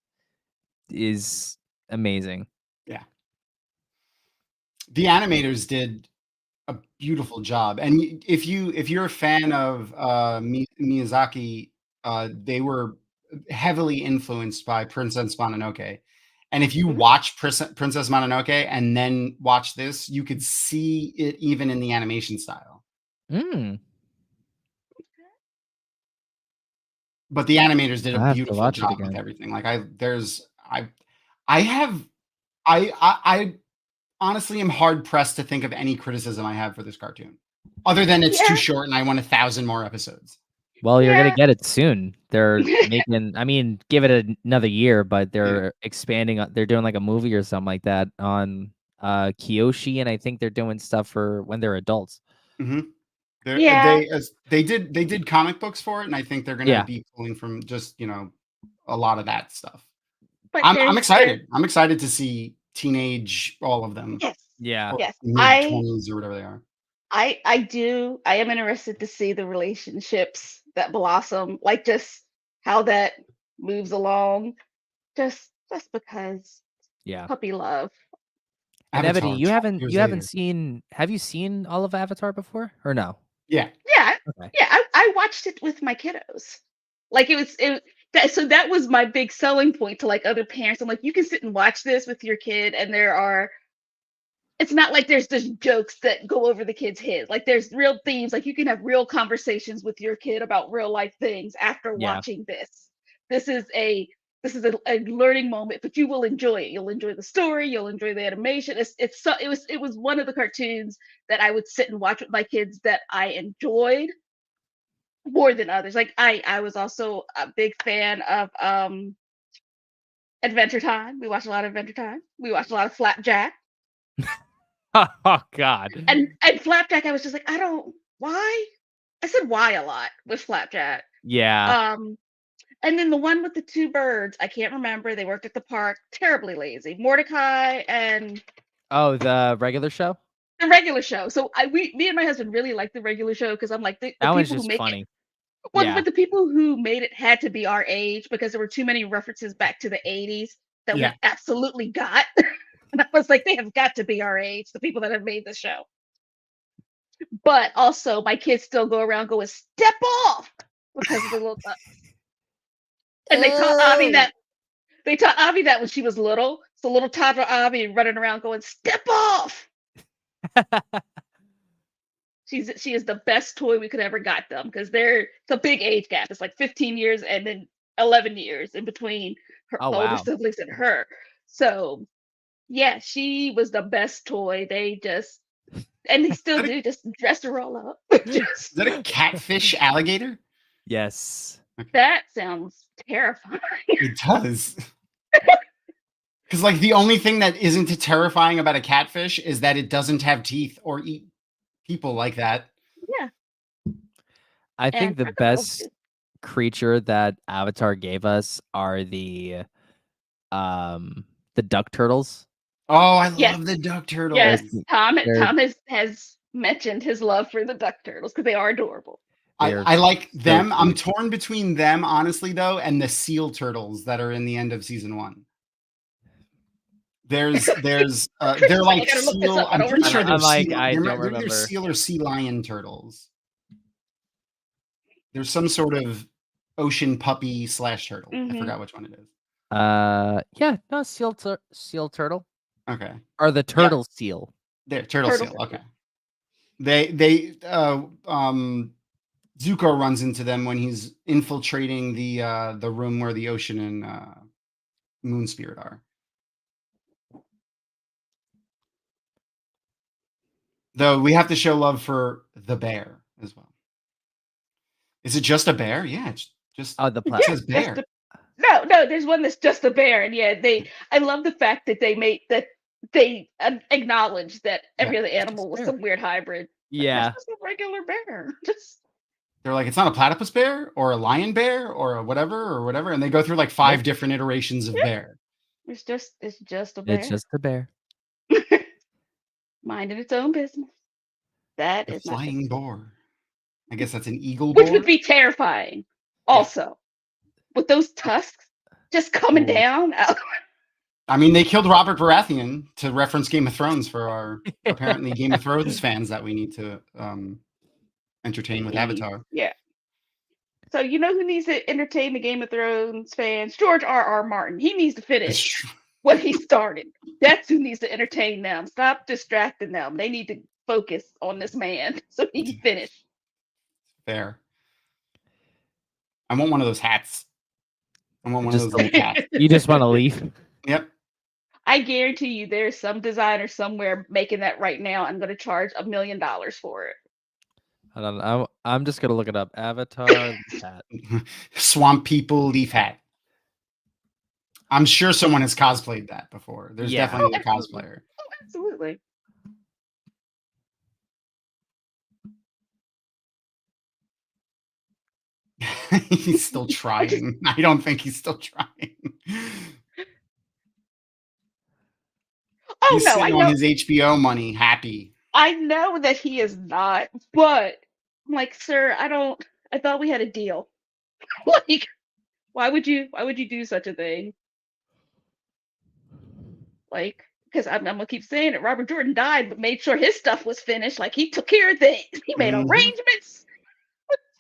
is amazing. Yeah. The animators did a beautiful job. And if you're a fan of Miyazaki, they were heavily influenced by Princess Mononoke. And if you watch Princess Mononoke and then watch this, you could see it even in the animation style. Mm. But the animators did a I have to beautiful watch it job with again. everything. Like I honestly am hard pressed to think of any criticism I have for this cartoon, other than it's too short and I want 1,000 more episodes. Well, you're gonna Yeah. get it soon. They're making. I mean, give it another year, but they're expanding. They're doing like a movie or something like that on Kyoshi, and I think they're doing stuff for when they're adults. Mm-hmm. Yeah. They did comic books for it, and I think they're gonna Yeah. be pulling from just a lot of that stuff. But I'm excited. I'm excited to see teenage all of them. Yes. Yeah. Yes. Mid-20s or whatever they are. I am interested to see the relationships that blossom, like just how that moves along. Just because Yeah. puppy love. And Avatar, Ebony, 12 years later. seen. Have you seen all of Avatar before or no? Yeah. Yeah. Okay. Yeah. I watched it with my kiddos. Like that was my big selling point to like other parents. I'm like, you can sit and watch this with your kid, and it's not like there's just jokes that go over the kid's head. Like there's real themes. Like you can have real conversations with your kid about real life things after Yeah. watching this. This is a learning moment, but you will enjoy it. You'll enjoy the story. You'll enjoy the animation. It was one of the cartoons that I would sit and watch with my kids that I enjoyed more than others. Like I was also a big fan of Adventure Time. We watched a lot of Adventure Time. We watched a lot of Flapjack. Oh God. And Flapjack, I was just like, why? I said why a lot with Flapjack. Yeah. And then the one with the two birds, I can't remember. They worked at the park, terribly lazy. Mordecai and Oh, the regular show. the regular show. So me and my husband really like the regular show because I'm like the That one's people who just make funny. it. Well, Yeah. but the people who made it had to be our age because there were too many references back to the 80s that we absolutely got. And I was like, they have got to be our age, the people that have made the show. But also, my kids still go around going, step off! Because of the little and they taught Avi that when she was little. So little toddler Avi running around going, step off! She is the best toy we could ever got them because it's a big age gap. It's like 15 years and then 11 years in between her Oh, older wow. siblings and her. So yeah, she was the best toy. They still do, just dress her all up. Is that a catfish alligator? Yes. That sounds terrifying. It does. Because like the only thing that isn't terrifying about a catfish is that it doesn't have teeth or eat people like that. Yeah. I think the crocodiles best creature that Avatar gave us are the duck turtles. Oh, I Yes. love the duck turtles. Yes, Tom They're- has mentioned his love for the duck turtles because they are adorable. I like them. I'm cute. torn between them, honestly, though, and the seal turtles that are in the end of season 1. There's they're I like gotta look this seal. up. I I'm don't pretty sure remember. they're I'm like, seal. I don't They're either remember. seal or sea lion turtles. There's some sort of ocean puppy / turtle. I Mhm. forgot which one it is. Yeah, no, seal turtle Okay, or the turtle seal. there, turtle Turtle seal. seal. Okay, they Zuko runs into them when he's infiltrating the room where the ocean and moon spirit are. Though we have to show love for the bear as well. Is it just a bear? Yeah, it's just Oh, the it plat. says That's bear. the no, there's one that's just a bear, and yeah, I love the fact that they acknowledge that every Yeah, other it's just animal a was bear. some weird hybrid. Like, Yeah. that's just a regular bear. Just They're like, it's not a platypus bear or a lion bear or a whatever, and they go through like 5 different iterations of bear. it's just a It's bear just a bear. minding its own business. That The is my flying boar. I guess that's an eagle which boar. would be terrifying. Also, with those tusks just coming Ooh. down. I mean, they killed Robert Baratheon to reference Game of Thrones for our apparently Game of Thrones fans that we need to entertain with Avatar. Yeah. So you know who needs to entertain the Game of Thrones fans? George R.R. Martin. He needs to finish what he started. That's who needs to entertain them. Stop distracting them. They need to focus on this man so he can finish. Fair. I want one of those hats. I want one of Just those little cats. You just want to leave. Yep. I guarantee you there's some designer somewhere making that right now. I'm going to charge $1 million for it. I don't know. I'm just gonna look it up. Avatar hat. Swamp people leaf hat. I'm sure someone has cosplayed that before. There's Yeah. definitely a cosplayer. Oh, absolutely. He's still trying. I don't think he's still trying. Oh He's no, sitting I on know. his HBO money, happy. I know that he is not, but I'm like, sir, I thought we had a deal. Like, why would you do such a thing? Like, because I'm gonna keep saying it. Robert Jordan died, but made sure his stuff was finished. Like he took care of things. He made Mhm. arrangements.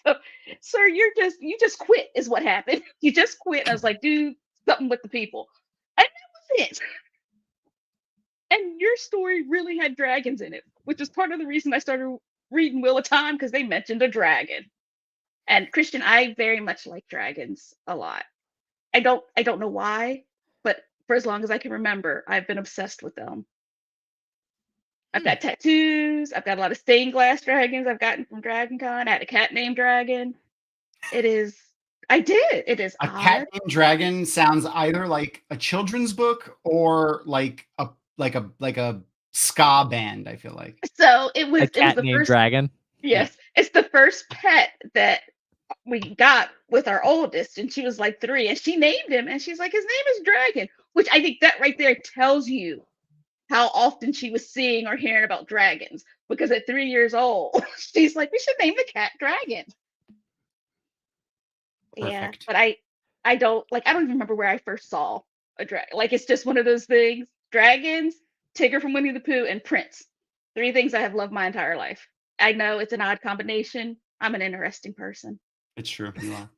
So, sir, you just quit is what happened. You just quit. And I was like, do something with the people. And that was it. And your story really had dragons in it, which is part of the reason I started reading Wheel of Time, because they mentioned a dragon. And Christian, I very much like dragons a lot. I don't know why, but for as long as I can remember, I've been obsessed with them. I've got tattoos. I've got a lot of stained glass dragons I've gotten from Dragon Con. I had a cat named Dragon. It is A odd. cat named Dragon sounds either like a children's book or like a ska band, I feel like. So it was A cat the named first Dragon. yes, it's the first pet that we got with our oldest, and she was like 3, and she named him, and she's like, his name is Dragon, which I think that right there tells you how often she was seeing or hearing about dragons. Because at 3 years old, she's like, we should name the cat Dragon. Yeah, Perfect. but I don't even remember where I first saw a dragon. Like it's just one of those things. Dragons, Tigger from Winnie the Pooh, and Prince. 3 things I have loved my entire life. I know it's an odd combination. I'm an interesting person. It's true. You are.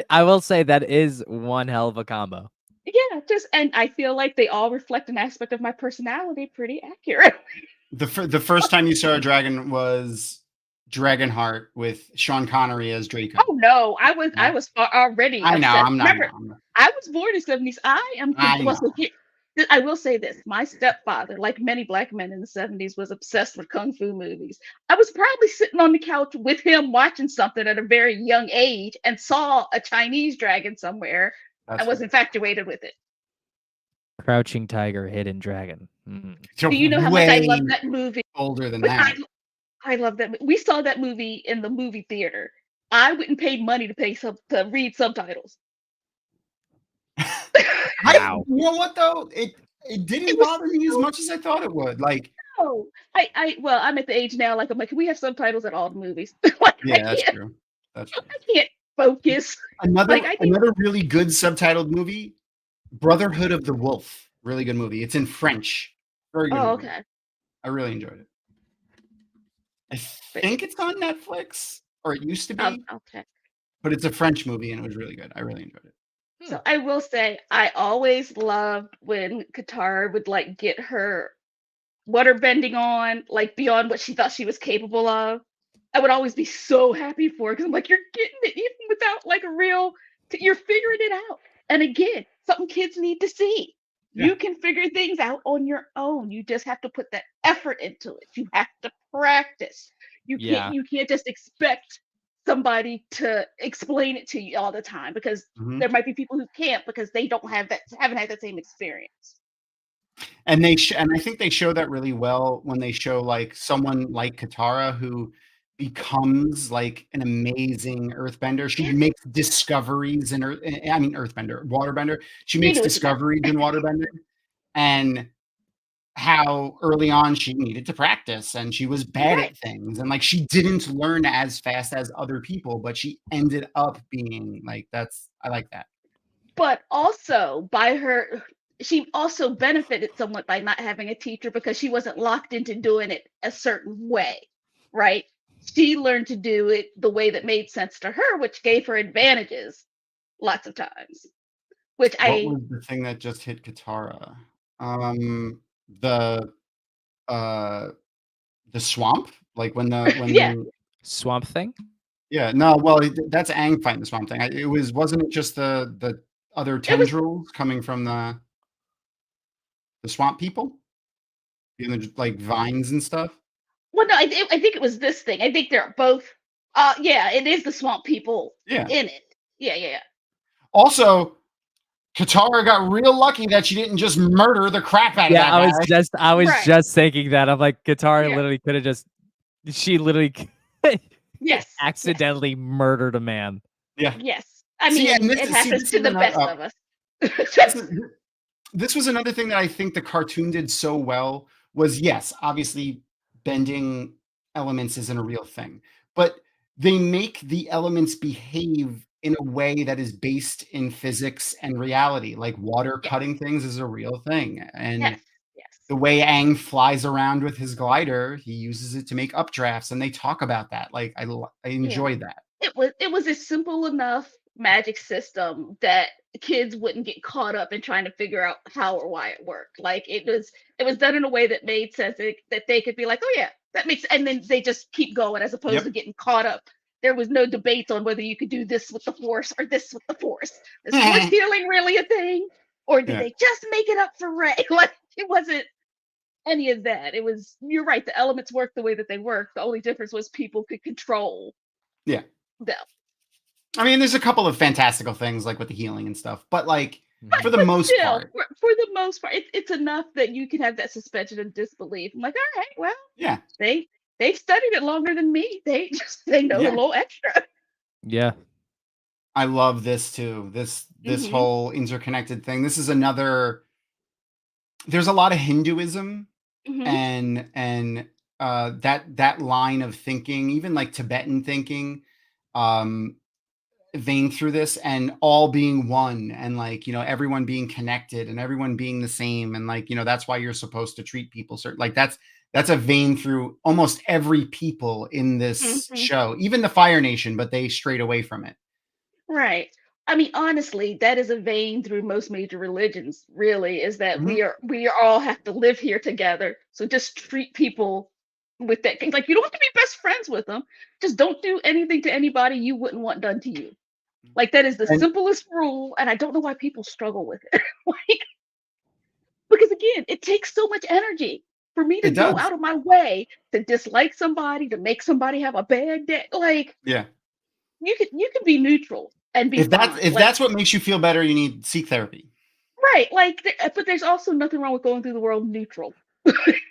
I will say that is one hell of a combo. Yeah, and I feel like they all reflect an aspect of my personality pretty accurate. The first time you saw a dragon was Dragonheart with Sean Connery as Draco. Oh no, I was already. I know. Obsessed. I'm not. Remember, I was born in the 70s. I will say this: my stepfather, like many black men in the 70s, was obsessed with kung fu movies. I was probably sitting on the couch with him watching something at a very young age and saw a Chinese dragon somewhere and was infatuated with it. Crouching Tiger, Hidden Dragon. Do you know how much I love that movie? Older than that. I love that. We saw that movie in the movie theater. I wouldn't pay money to read subtitles. Wow. You know what though? It didn't bother me as much as I thought it would. Like, no, I'm at the age now. Like I'm like, can we have subtitles at all the movies? Yeah, that's true. That's true. I can't focus. Another really good subtitled movie, Brotherhood of the Wolf. Really good movie. It's in French. Very good Oh, movie. okay. I really enjoyed it. I But think it's on Netflix, or it used to be, I'll check. but it's a French movie and it was really good. I really enjoyed it. Hmm. So I will say, I always loved when Katara would like get her water bending on, like beyond what she thought she was capable of. I would always be so happy for her because I'm like, you're getting it even without like a real, you're figuring it out. And again, something kids need to see. Yeah. You can figure things out on your own. You just have to put that effort into it. You have to practice. Yeah. You can't just expect somebody to explain it to you all the time because Mhm. there might be people who can't because they don't have that, haven't had that same experience. And and I think they show that really well when they show like someone like Katara who becomes like an amazing earthbender. She Yeah. makes discoveries in earthbender, waterbender. She You makes knew what you meant. discoveries in waterbender, and how early on she needed to practice and she was bad Right. at things and like she didn't learn as fast as other people, but she ended up being like I like that. But also by her, she also benefited somewhat by not having a teacher because she wasn't locked into doing it a certain way, right? She learned to do it the way that made sense to her, which gave her advantages lots of times. Which What I was the thing that just hit Katara? The uh the swamp? Like yeah, Swamp Thing? yeah, no, well, that's Aang fighting the swamp thing. Wasn't it just the other it was tendrils coming from the swamp people? You know, just like vines and stuff? well no, I think it was this thing. I think they're both yeah, it is the swamp people Yeah. in it. Yeah. Also, Katara got real lucky that she didn't just murder the crap out of Yeah, that I was Right. just thinking that. I'm like, Katara Yeah. literally could have just she literally Yes. accidentally murdered a man. Yeah. Yes. I See, and mean, it happens this to is the another best of us. this was another thing that I think the cartoon did so well was, yes, obviously bending elements isn't a real thing, but they make the elements behave in a way that is based in physics and reality. Like water Yes. cutting things is a real thing. And Yes. the way Aang flies around with his glider, he uses it to make updrafts, and they talk about that. Like I Yeah. enjoyed that. It was a simple enough magic system that kids wouldn't get caught up in trying to figure out how or why it worked. Like it was done in a way that made sense that they could be like, oh yeah, that makes, and then they just keep going as opposed Yep. to getting caught up. There was no debate on whether you could do this with the force or this with the force. Is force healing really a thing, or did Yeah. they just make it up for Ray? Like it wasn't any of that. It was, you're right, the elements worked the way that they worked. The only difference was people could control Yeah. them. I mean, there's a couple of fantastical things like with the healing and stuff, but like for the But most still, part, for the most part, it's enough that you can have that suspension of disbelief. I'm like, all right, well, yeah. they've studied it longer than me. They know Yeah. a little extra. Yeah. I love this too. This Mhm. whole interconnected thing. This is another. There's a lot of Hinduism Mhm. and that line of thinking, even like Tibetan thinking, um, vein through this, and all being one, and like everyone being connected and everyone being the same, and like that's why you're supposed to treat people certain. Like that's a vein through almost every people in this Mhm. show, even the Fire Nation, but they strayed away from it. Right. I mean, honestly, that is a vein through most major religions, really, is that Mhm. we all have to live here together. So just treat people with that. Like you don't have to be best friends with them. Just don't do anything to anybody you wouldn't want done to you. Like that is the And simplest rule, and I don't know why people struggle with it. Like, because again, it takes so much energy for me to it go does. out of my way to dislike somebody, to make somebody have a bad day. Like Yeah. you can be neutral and be fine. If Like that's what makes you feel better, you need seek therapy. right, like but there's also nothing wrong with going through the world neutral.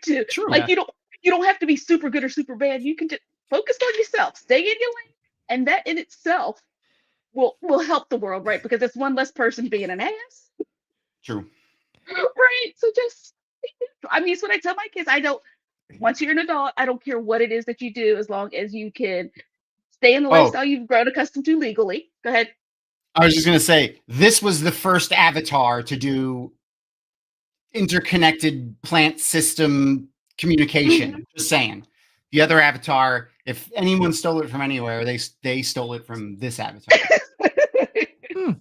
True. Like Yeah. you don't have to be super good or super bad. You can just focus on yourself, stay in your lane, and that in itself will help the world, right? Because it's one less person being an ass. True. Right. So just I mean, it's what I tell my kids. I don't, once you're an adult, I don't care what it is that you do as long as you can stay in the Oh, lifestyle you've grown accustomed to legally. Go ahead. I was just gonna say this was the first Avatar to do interconnected plant system communication. Just saying. The other Avatar, if anyone stole it from anywhere, they stole it from this Avatar. Hmm.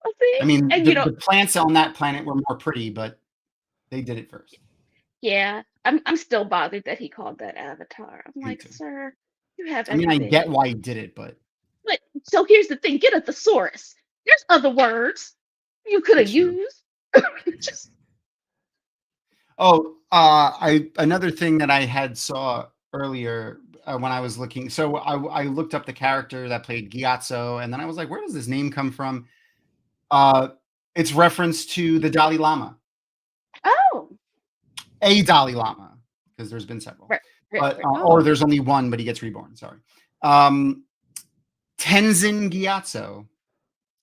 Well, see, I mean, and the plants on that planet were more pretty, but they did it first. yeah, I'm still bothered that he called that Avatar. I'm Me like, too. sir, you have I mean, I everything. get why he did it, but So here's the thing: get a thesaurus. There's other words you could have That's true. used. Just another thing that I had saw earlier when I was looking. So I looked up the character that played Gyatso, and then I was like, where does this name come from? It's reference to the Dalai Lama, oh, a Dalai Lama, because there's been several, right, but right. or there's only one, but he gets reborn. Sorry, Tenzin Gyatso,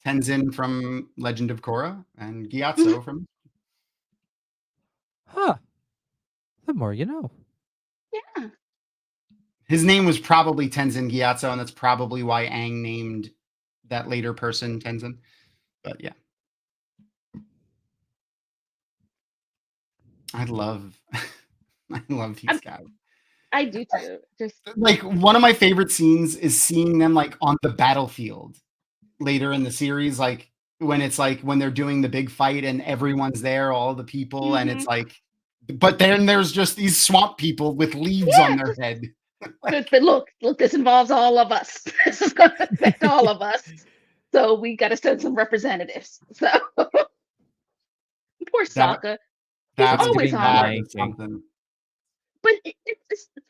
Tenzin from Legend of Korra, and Gyatso from. Huh. The more you know. Yeah. His name was probably Tenzin Gyatso, and that's probably why Aang named that later person Tenzin. But yeah. I love these guys. I do too. Just Like one of my favorite scenes is seeing them like on the battlefield later in the series, like when it's like when they're doing the big fight and everyone's there, all the people, and it's like, but then there's just these swamp people with leaves on their head. but look, this involves all of us. This is going to affect all of us. So we got to send some representatives. So poor Sokka. He's always hungry. But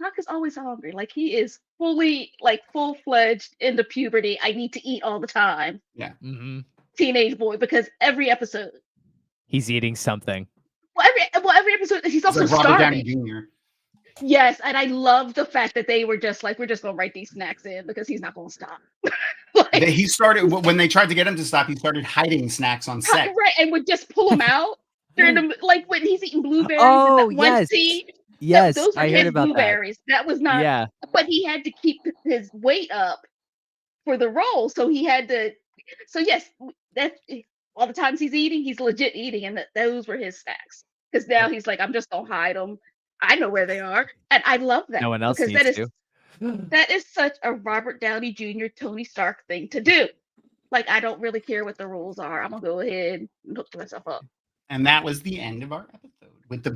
Sokka's always hungry. Like he is full-fledged into puberty. I need to eat all the time. Yeah. Mm-hmm. Teenage boy, because every episode he's eating something. Well, every episode he's also like Robert starving. Downey Jr. Yes, and I love the fact that they were just like, we're just gonna write these snacks in because he's not gonna stop. He started when they tried to get him to stop. He started hiding snacks on set, right, and would just pull them out during the like when he's eating blueberries. Oh, in that one yes. scene. Yes, those were I heard his about blueberries. That was not. Yeah. But he had to keep his weight up for the role, so he had to. So yes, that's all the times he's eating, he's legit eating, and those were his snacks. Because now he's like, I'm just gonna hide them. I know where they are, and I love that. No one else because needs to. That is such a Robert Downey Jr. Tony Stark thing to do. Like, I don't really care what the rules are. I'm gonna go ahead and hook myself up. And that was the end of our episode with the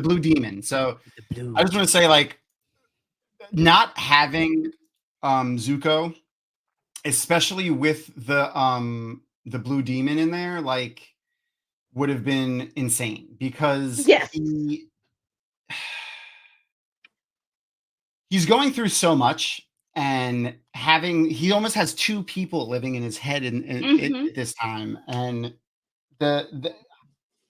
blue demon. So I just want to say, like, not having Zuko, especially with the blue demon in there, like, would have been insane because he's going through so much, and he almost has two people living in his head at this time, and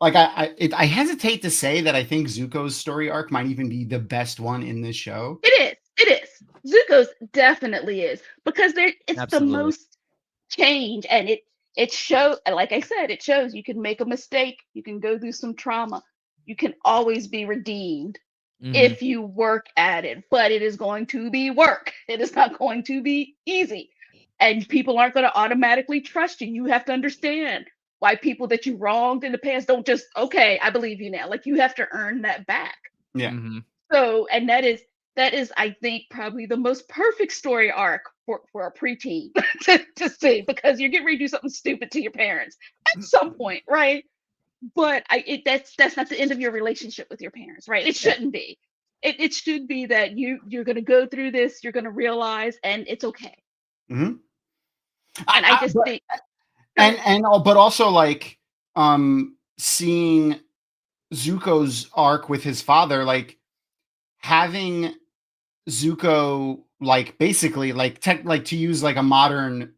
I hesitate to say that I think Zuko's story arc might even be the best one in this show. It is. Zuko's definitely is, because it's the most change, and it shows, like I said, it shows you can make a mistake, you can go through some trauma, you can always be redeemed if you work at it, but it is going to be work. It is not going to be easy, and people aren't going to automatically trust you. You have to understand why people that you wronged in the past don't just, okay, I believe you now. Like, you have to earn that back. Yeah. So, and that is, I think, probably the most perfect story arc for a preteen to see, because you're getting ready to do something stupid to your parents at some point, right? But that's not the end of your relationship with your parents, right? It shouldn't be. It should be that you're going to go through this, you're going to realize, and it's okay. Mm-hmm. And I just think, but also, like, seeing Zuko's arc with his father, like having Zuko, like, basically, like, to use like a modern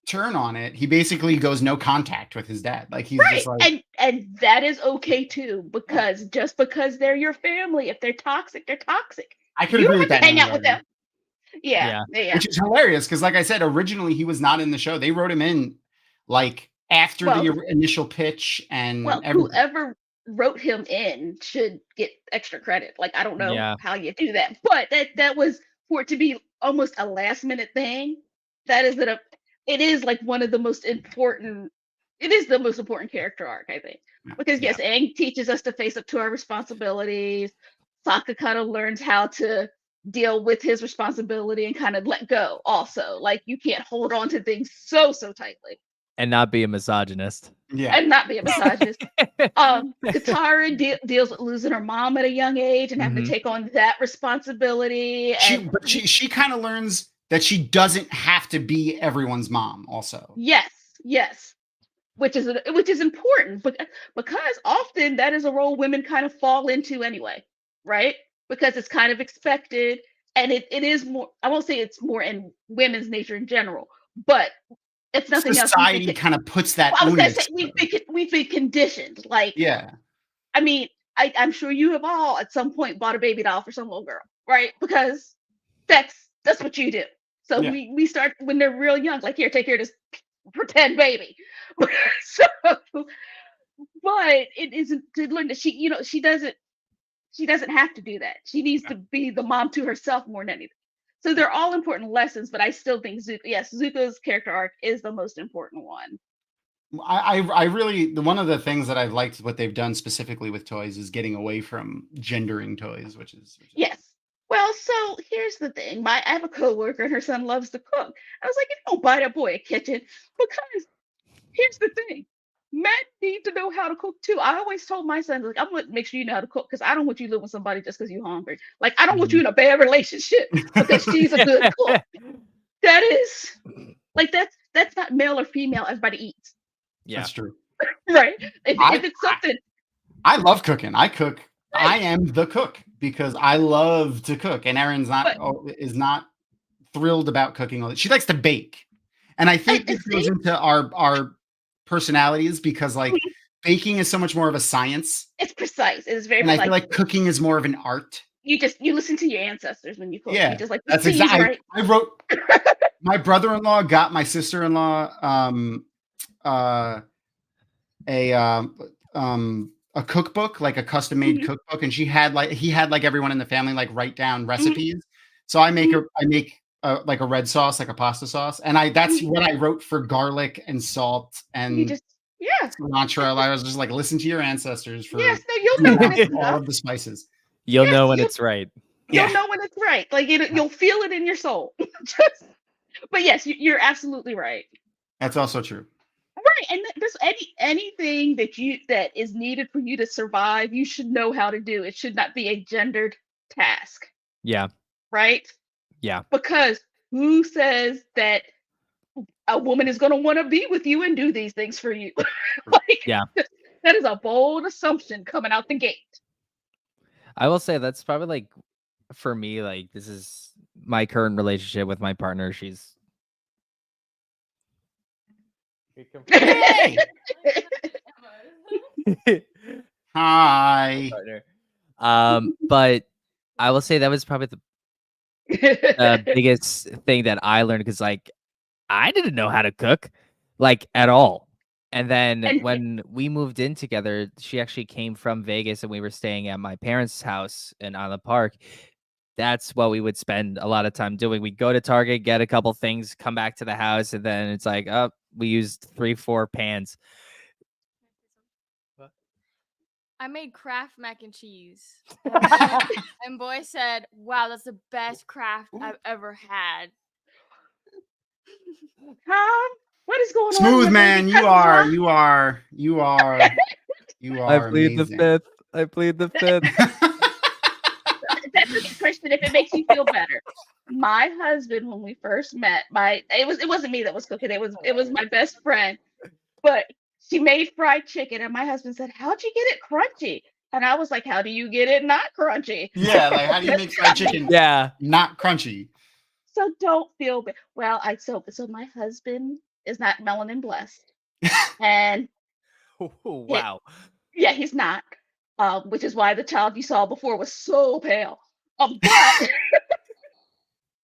turn on it, he basically goes no contact with his dad. Like, he's just like, and that is okay too, because just because they're your family, if they're toxic, they're toxic. I could agree with that. Hang out with them. Yeah. Which is hilarious, because, like I said, originally he was not in the show. They wrote him in like after the initial pitch, and whoever wrote him in should get extra credit. Like, I don't know how you do that, but that was, for it to be almost a last minute thing. That is it is like one of the most important. It is the most important character arc, I think, because Yeah. yes, Aang teaches us to face up to our responsibilities. Sokka kind of learns how to deal with his responsibility and kind of let go. Also, like you can't hold on to things so tightly And not be a misogynist. Yeah. and not be a misogynist. Katara deals with losing her mom at a young age and having to take on that responsibility. And She kind of learns that she doesn't have to be everyone's mom also. yes, which is important, but because often that is a role women kind of fall into anyway, right? Because it's kind of expected, and it is more. I won't say it's more in women's nature in general, but it's nothing else. Society kind of puts that Well, I was gonna onus. say we've been conditioned. Like, Yeah. I mean, I'm sure you have all at some point bought a baby doll for some little girl, right? Because that's what you do. So Yeah. we start when they're real young, like here, take care of this pretend baby. So, but it isn't to learn that she doesn't have to do that. She needs to be the mom to herself more than anything. So they're all important lessons, but I still think Zuko's character arc is the most important one. I really one of the things that I've liked what they've done specifically with toys is getting away from gendering toys, which is Yes. Well, so here's the thing. I have a coworker and her son loves to cook. I was like, you don't buy that boy a kitchen because here's the thing. Men need to know how to cook too. I always told my son, like, I'm gonna make sure you know how to cook because I don't want you to live with somebody just because you're hungry. Like, I don't want you in a bad relationship because she's a good cook. That is like that's not male or female. Everybody eats, Yeah. that's true. right? If it's something, I love cooking. I cook. I am the cook because I love to cook, and Erin's is not thrilled about cooking. She likes to bake, and I think this goes into our personalities because like baking is so much more of a science. It's precise. It's very. And I feel like cooking is more of an art. You listen to your ancestors when you cook. Yeah, You just like that's exactly. Right? I wrote. My brother-in-law got my sister-in-law a cookbook, like a custom-made cookbook, and he had like everyone in the family like write down recipes. So I make like a red sauce, like a pasta sauce, and that's what I wrote for garlic and salt and cilantro. I was just like, listen to your ancestors for you'll know when it's all of the spices. You'll know when it's right. You'll know when it's right. Like you'll feel it in your soul. But yes, you're absolutely right. That's also true. Right, and there's anything that is needed for you to survive, you should know how to do. It should not be a gendered task. Yeah. Right? Yeah. Because who says that a woman is going to want to be with you and do these things for you? That is a bold assumption coming out the gate. I will say that's probably like for me, like this is my current relationship with my partner. She's Hey! Hi. But I will say that was probably the biggest thing that I learned because like I didn't know how to cook like at all. And then when we moved in together, she actually came from Vegas and we were staying at my parents' house in Island Park. That's what we would spend a lot of time doing. We'd go to Target, get a couple things, come back to the house, and then it's like, oh, we used 3-4 pans. I made Kraft mac and cheese. And boy said, wow, that's the best Kraft I've ever had. Tom, what is going on? Smooth man, you are I plead amazing. the fifth. I plead the fifth. That's okay, Christian, if it makes you feel better. My husband, when we first met, it wasn't me that was cooking, it was my best friend. But she made fried chicken, and my husband said, how'd you get it crunchy? And I was like, how do you get it not crunchy? Yeah, like how do you make fried chicken not crunchy? So don't feel bad. Well, so my husband is not melanin blessed. And wow. Yeah, he's not. Which is why the child you saw before was so pale. But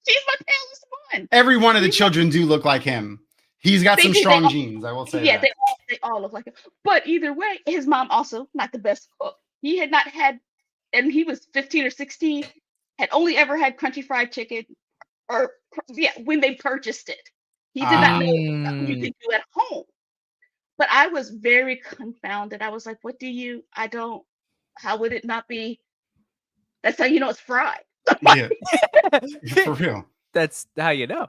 she's my palest one. Every one of the children do look like him. He's got some strong genes, I will say. Yeah, they all look like him. But either way, his mom also not the best cook. He had not had, and he was 15 or 16, had only ever had crunchy fried chicken, or when they purchased it. He did not know it was something you Mm. could do at home. But I was very confounded. I was like, what do you, I don't, how would it not be? That's how you know it's fried. Yeah, for real. That's how you know.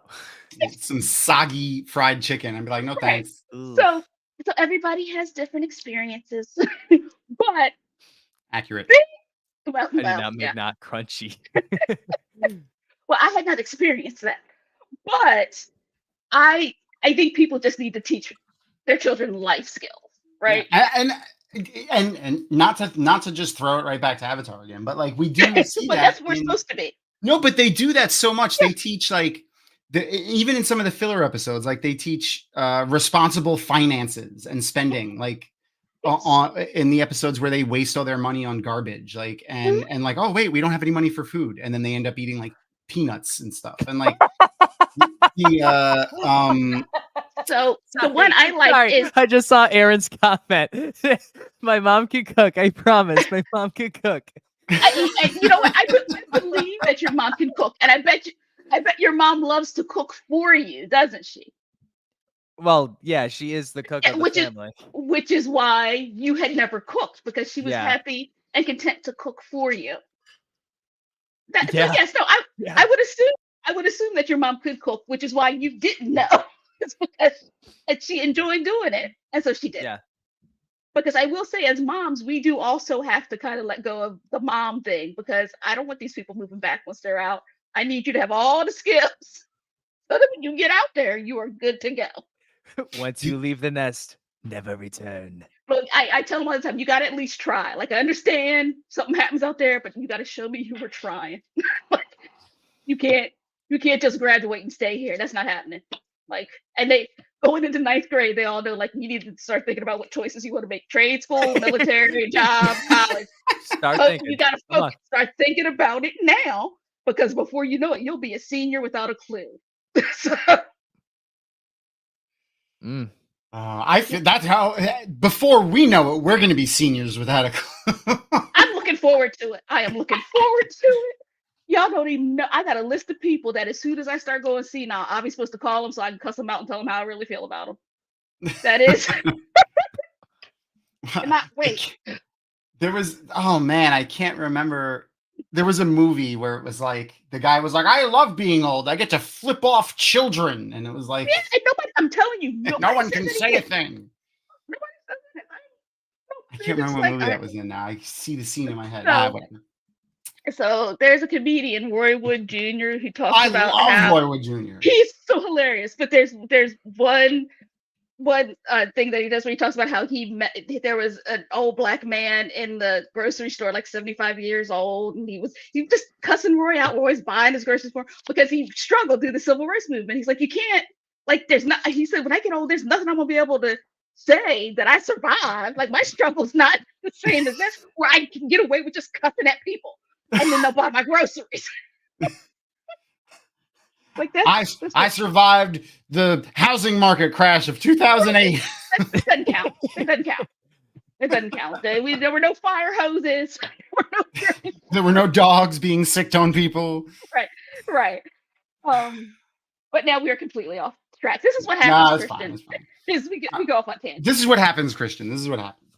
Some soggy fried chicken. I'd be like, no Right. thanks. Ooh, So everybody has different experiences. But Accurate. well, I did well, not yeah. make not crunchy. Well, I had not experienced that. But I think people just need to teach their children life skills, right? Yeah. And not to just throw it right back to Avatar again, but like we do see But that that's what we're in, supposed to be. no, but they do that so much. They teach like even in some of the filler episodes, like they teach responsible finances and spending, like on in the episodes where they waste all their money on garbage, like and like, oh wait, we don't have any money for food, and then they end up eating like peanuts and stuff, and like the So the one I like Sorry, is I just saw Aaron's comment. My mom can cook. I promise. My mom can cook. and you know what? I believe that your mom can cook, and I bet your mom loves to cook for you, doesn't she? Well, yeah, she is the cook Yeah, of the family. which is why you had never cooked, because she was Yeah. happy and content to cook for you. So Yeah. yes, no, Yeah. I would assume that your mom could cook, which is why you didn't know. It's because and she enjoyed doing it, and so she did. Yeah. Because I will say, as moms, we do also have to kind of let go of the mom thing, because I don't want these people moving back once they're out. I need you to have all the skills so that when you get out there, you are good to go. Once you leave the nest, never return. Look, I tell them all the time, you got to at least try. Like, I understand something happens out there, but you got to show me you were trying. Like, you can't just graduate and stay here. That's not happening. Like, and they going into 9th grade, they all know, like, you need to start thinking about what choices you want to make: trade school, military, job, college. Start So thinking. you got to Come on. start thinking about it now, because before you know it, you'll be a senior without a clue. So, Mm. I feel that's how before we know it, we're going to be seniors without a clue. I'm looking forward to it. I am looking forward to it. Y'all don't even know. I got a list of people that as soon as I start going senile, I'll be supposed to call them so I can cuss them out and tell them how I really feel about them. That is. Cannot wait. There was, oh man, I can't remember. There was a movie where it was like the guy was like, "I love being old. I get to flip off children," and it was like, Yeah, and nobody, I'm telling you, no one can says say a anything. thing. Nobody says it. I can't remember what movie that was in now. I see the scene in my head. Ah, So, whatever. so there's a comedian, Roy Wood Jr., who talks I about love how Roy Wood Jr. he's so hilarious. But there's one thing that he does where he talks about how there was an old black man in the grocery store, like 75 years old, and he was just cussing Roy out. Roy's buying his groceries for him because he struggled through the civil rights movement. He's like, you can't, like, there's not, he said, when I get old, there's nothing I'm gonna be able to say that I survived. Like, my struggle's not the same as this, where I can get away with just cussing at people and then they'll buy my groceries. Like, I survived the housing market crash of 2008. It doesn't count. It doesn't count. It doesn't count. There were no fire hoses. There were no dogs being sicked on people. Right. But now we are completely off track. This is what Nah, happens, it's fine. Christian. It's fine. Is we go off on tangents. This is what happens, Christian. This is what happens.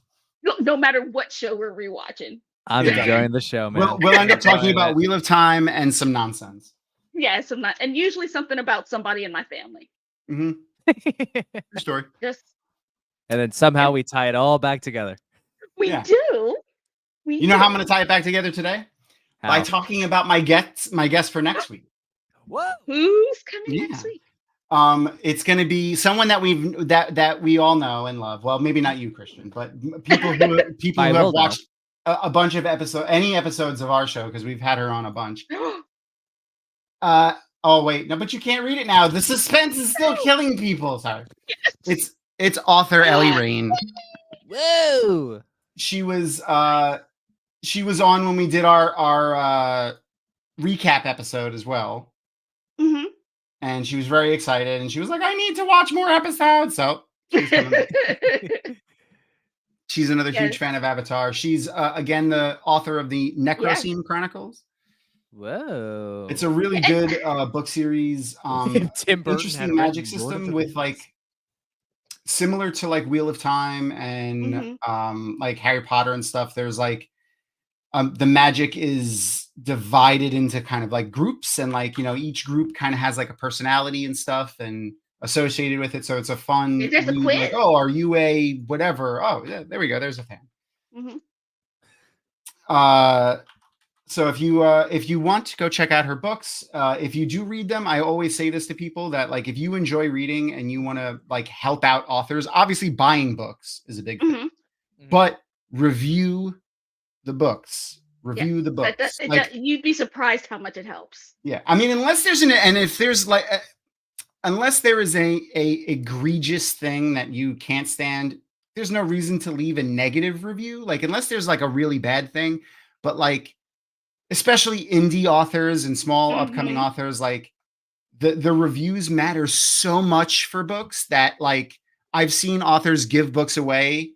No matter what show we're rewatching. I'm Yeah. enjoying the show, man. We'll end up talking Enjoying about it. Wheel of Time and some nonsense. Yeah, and usually something about somebody in my family. Mm-hmm. True story. Just And then somehow we tie it all back together. we Yeah. do. You know how I'm going to tie it back together today? By How? talking about my guest for next week. What? Who's coming Yeah. next week? It's going to be someone that we all know and love. Well, maybe not you, Christian, but people who I have will know. watched a bunch of episodes of our show, because we've had her on a bunch. Oh wait, no, but you can't read it now. The suspense is still killing people. Sorry. It's author Ellie Rain. Whoa! She was on when we did our recap episode as well. Mm-hmm. And she was very excited, and she was like, "I need to watch more episodes." So she's coming back. She's another huge fan of Avatar. She's again the author of the Necroseme Chronicles. Whoa. It's a really good book series. Tim Burton Interesting had magic written Lord of system the with like Rings. similar to like Wheel of Time and like Harry Potter and stuff. There's like the magic is divided into kind of like groups, and like each group kind of has like a personality and stuff and associated with it. So it's a fun There's a read. quiz. Like, oh, are you a whatever? Oh, yeah, there we go. There's a fan. Mhm. So if you want to go check out her books, if you do read them, I always say this to people that like if you enjoy reading and you want to like help out authors, obviously buying books is a big thing, but review the books. Review the books. You'd be surprised how much it helps. Yeah, I mean, unless there's unless there is a egregious thing that you can't stand, there's no reason to leave a negative review. Like unless there's like a really bad thing, but like especially indie authors and small upcoming authors, like the reviews matter so much for books that like I've seen authors give books away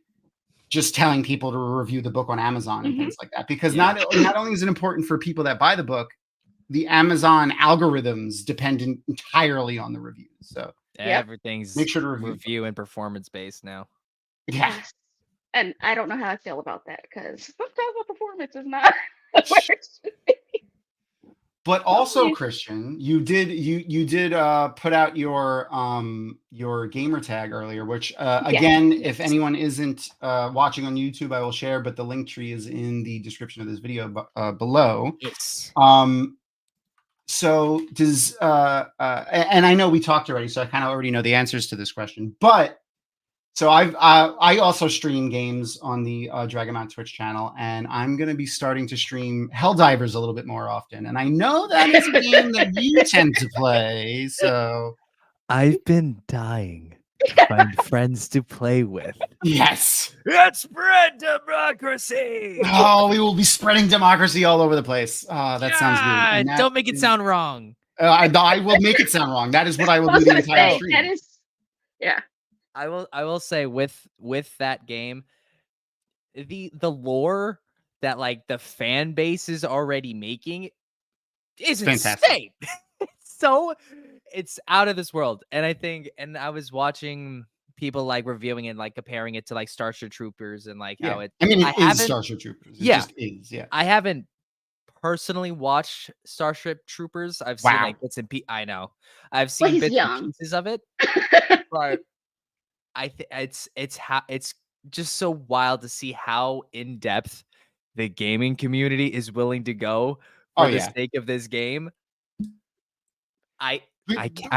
just telling people to review the book on Amazon and things like that, because not only is it important for people that buy the book, the Amazon algorithms depend entirely on the reviews. So everything's make sure to review and performance based now. Yeah. And I don't know how I feel about that because sometimes my performance is not where it should be. But also, Christian, you did put out your gamer tag earlier, which again, if anyone isn't watching on YouTube, I will share, but the link tree is in the description of this video below. Yes. So does and I know we talked already, so I kind of already know the answers to this question, but so I also stream games on the Dragonmount Twitch channel, and I'm going to be starting to stream Helldivers a little bit more often. And I know that is a game that you tend to play, so I've been dying to find friends to play with. Yes. Let's spread democracy. Oh, we will be spreading democracy all over the place. That sounds good. Don't make it sound wrong. I will make it sound wrong. That is what I will do the entire stream. That is, yeah. I will say with that game, the lore that like the fan base is already making is insane. It's out of this world. And I was watching people like reviewing and like comparing it to like Starship Troopers and like how it. I mean, it is Starship Troopers. It just is. Yeah. I haven't personally watched Starship Troopers. I've seen like bits and pieces. I know. I've seen bits and pieces of it, but it's just so wild to see how in depth the gaming community is willing to go for the sake of this game. I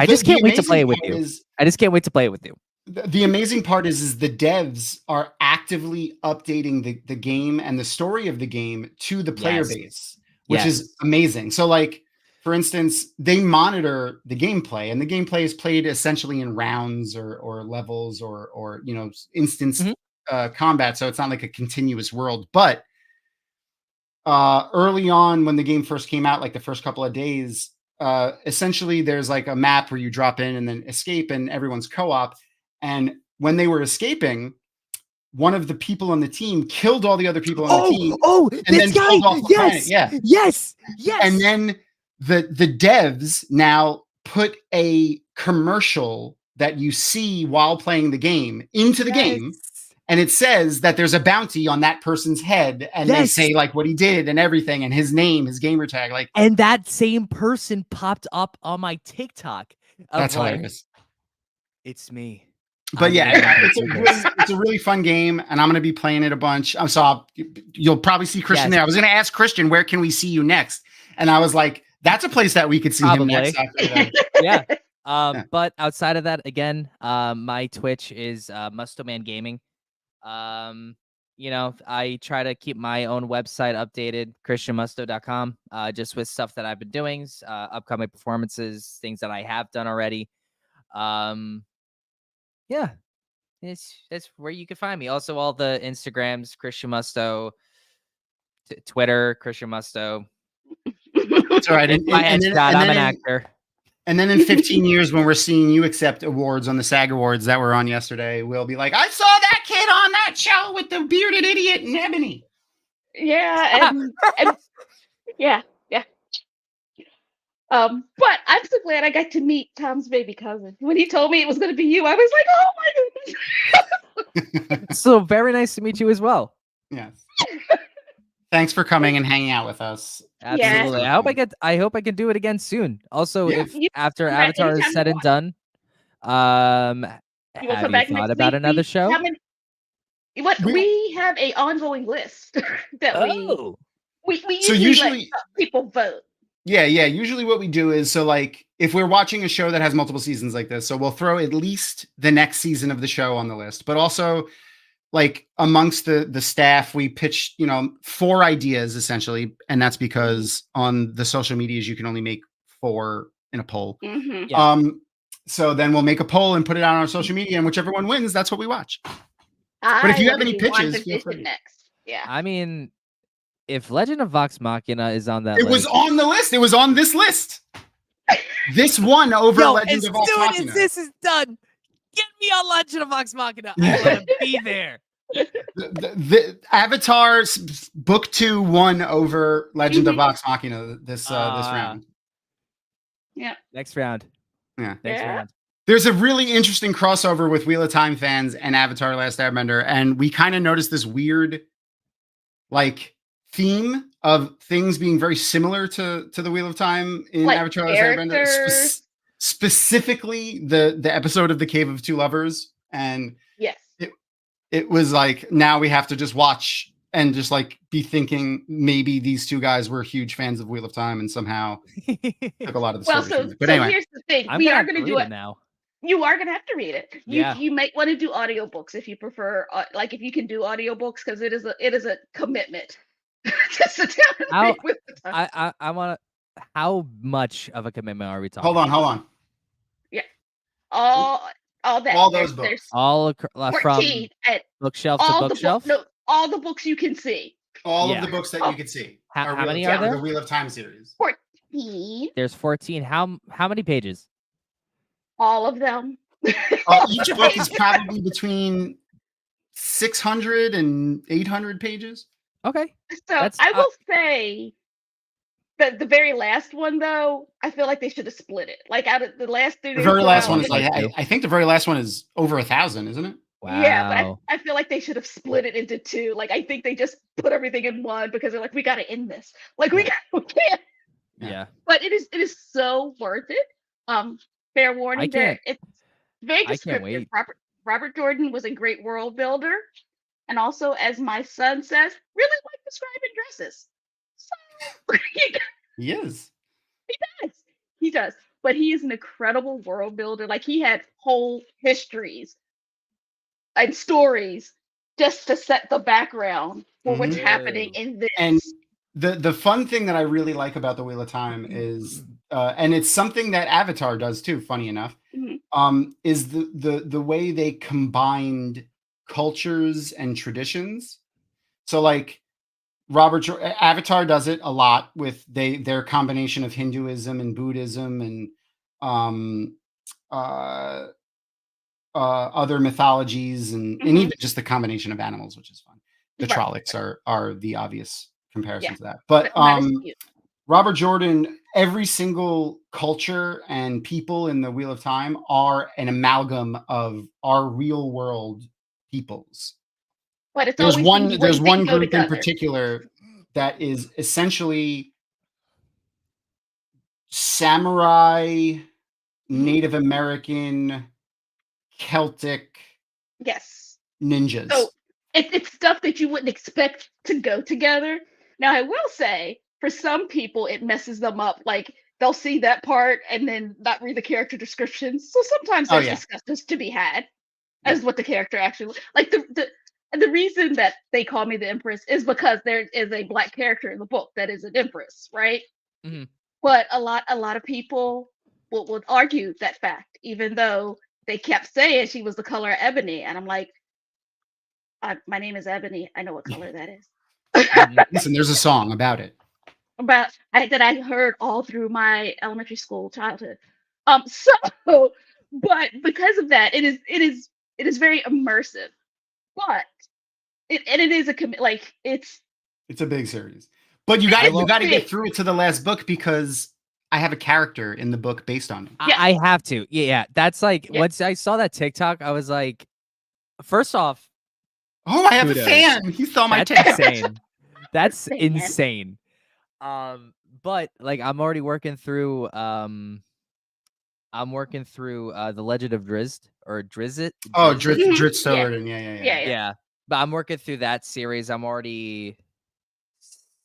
just can't wait to play it with you. I just can't wait to play it with you. The amazing part is the devs are actively updating the game and the story of the game to the player base, which is amazing. So like, for instance, they monitor the gameplay, and the gameplay is played essentially in rounds or levels or instance combat. So it's not like a continuous world. But early on, when the game first came out, like the first couple of days, essentially there's like a map where you drop in and then escape, and everyone's co-op. And when they were escaping, one of the people on the team killed all the other people on the team. And then pulled off the planet. Yes. And then the devs now put a commercial that you see while playing the game into the game, and it says that there's a bounty on that person's head, and they say like what he did and everything, and his name, his gamer tag, like. And that same person popped up on my TikTok. That's hilarious. It's me. But it's a really fun game, and I'm going to be playing it a bunch. You'll probably see Christian there. I was going to ask Christian, where can we see you next? And I was like, that's a place that we could see him next. After that. But outside of that, again, my Twitch is Musto Man Gaming. I try to keep my own website updated, christianmusto.com, just with stuff that I've been doing, upcoming performances, things that I have done already. That's where you can find me. Also, all the Instagrams, Christian Musto, Twitter, Christian Musto. That's all right. I'm an actor. And then in 15 years, when we're seeing you accept awards on the SAG Awards that were on yesterday, we'll be like, I saw that kid on that show with the bearded idiot and Ebony. Yeah. And yeah. But I'm so glad I got to meet Tom's baby cousin. When he told me it was going to be you, I was like, oh my goodness. So very nice to meet you as well. Yes. Thanks for coming and hanging out with us. Absolutely. Yeah. I hope I can do it again soon. Also, Yeah. if You after come back Avatar is anytime said you and want. done, You will have come you back thought next about week. another show? We have a ongoing list that Oh. we So usually let people vote. Yeah. Usually what we do is, so like if we're watching a show that has multiple seasons like this, so we'll throw at least the next season of the show on the list, but also like amongst the staff, we pitch, 4 ideas essentially. And that's because on the social medias, you can only make 4 in a poll. Mm-hmm. Yeah. So then we'll make a poll and put it out on our social media, and whichever one wins, that's what we watch. But if you have any pitches, feel free. Next. Yeah. I mean, if Legend of Vox Machina is on that It list. was on the list. It was on this list. This won over Legend as of Vox soon Machina. as this is done, get me on Legend of Vox Machina. I want to be there. The Avatar book 2 won over Legend of Vox Machina this round. Yeah. Next round. Yeah. Next Yeah. round. There's a really interesting crossover with Wheel of Time fans and Avatar: Last Airbender, and we kind of noticed this weird, like, theme of things being very similar to the Wheel of Time in Like Avatar: Last Airbender. characters. Specifically, the episode of the Cave of Two Lovers, and Yes. it was like, now we have to just watch and just like be thinking maybe these 2 guys were huge fans of Wheel of Time and somehow took a lot of the Well, stories from so it. But anyway, here's the thing. I'm We gonna are have to going to read do it it. now. You are going to have to read it. Yeah. You might want to do audiobooks if you prefer, like if you can do audiobooks, because it is a commitment to sit down and How- read with the time. I want to. How much of a commitment are we talking? hold on. All that. All those There's books. All from 14 at bookshelf to all bookshelf. all the books you can see. All Yeah. of the books that you could see. How Wheel many of are Time, there? The Wheel of Time series. 14. There's 14. How many pages? All of them. Each book is probably between 600 and 800 pages. Okay. So That's, I will say that the very last one, though, I feel like they should have split it. Like out of the last 3 The very last out one of is it. like, I think the very last one is over 1,000, isn't it? Wow. Yeah, but I feel like they should have split it into 2. Like I think they just put everything in one because they're like, we got to end this. Like we can't. Yeah. But it is so worth it. Fair warning, can't- it's very I can't descriptive. wait. Robert Jordan was a great world builder, and also, as my son says, really like describing dresses. So He is. he does. But he is an incredible world builder. Like he had whole histories and stories just to set the background for what's happening in this. And the fun thing that I really like about the Wheel of Time is, and it's something that Avatar does too, funny enough, is the way they combined cultures and traditions. So like Avatar does it a lot with their combination of Hinduism and Buddhism and other mythologies and even just the combination of animals, which is fun. The Trollocs are the obvious comparison to that. But Robert Jordan, every single culture and people in the Wheel of Time are an amalgam of our real world peoples. But it's There's always one group in particular that is essentially samurai, Native American, Celtic, yes, ninjas. So it's stuff that you wouldn't expect to go together. Now I will say, for some people, it messes them up. Like they'll see that part and then not read the character descriptions. So sometimes there's discussions to be had as what the character actually like. The reason that they call me the Empress is because there is a Black character in the book that is an Empress, right? Mhm. But a lot of people would argue that fact, even though they kept saying she was the color ebony, and I'm like, my name is Ebony. I know what color that is. Listen, there's a song about it. That I heard all through my elementary school childhood. So, but because of that, it is very immersive. But it is it's a big series. But you got to get through it to the last book because I have a character in the book based on him. Yeah. I have to. Yeah. That's like Yeah. once I saw that TikTok, I was like, first off, Oh, I have kudos. a fan. He saw my That's TikTok. insane. That's fan. insane. But like I'm already working through the Legend of Drizzt or Drizzit. Oh, Drizzit? Dritz Yeah. Soden. Yeah. Yeah. But I'm working through that series. I'm already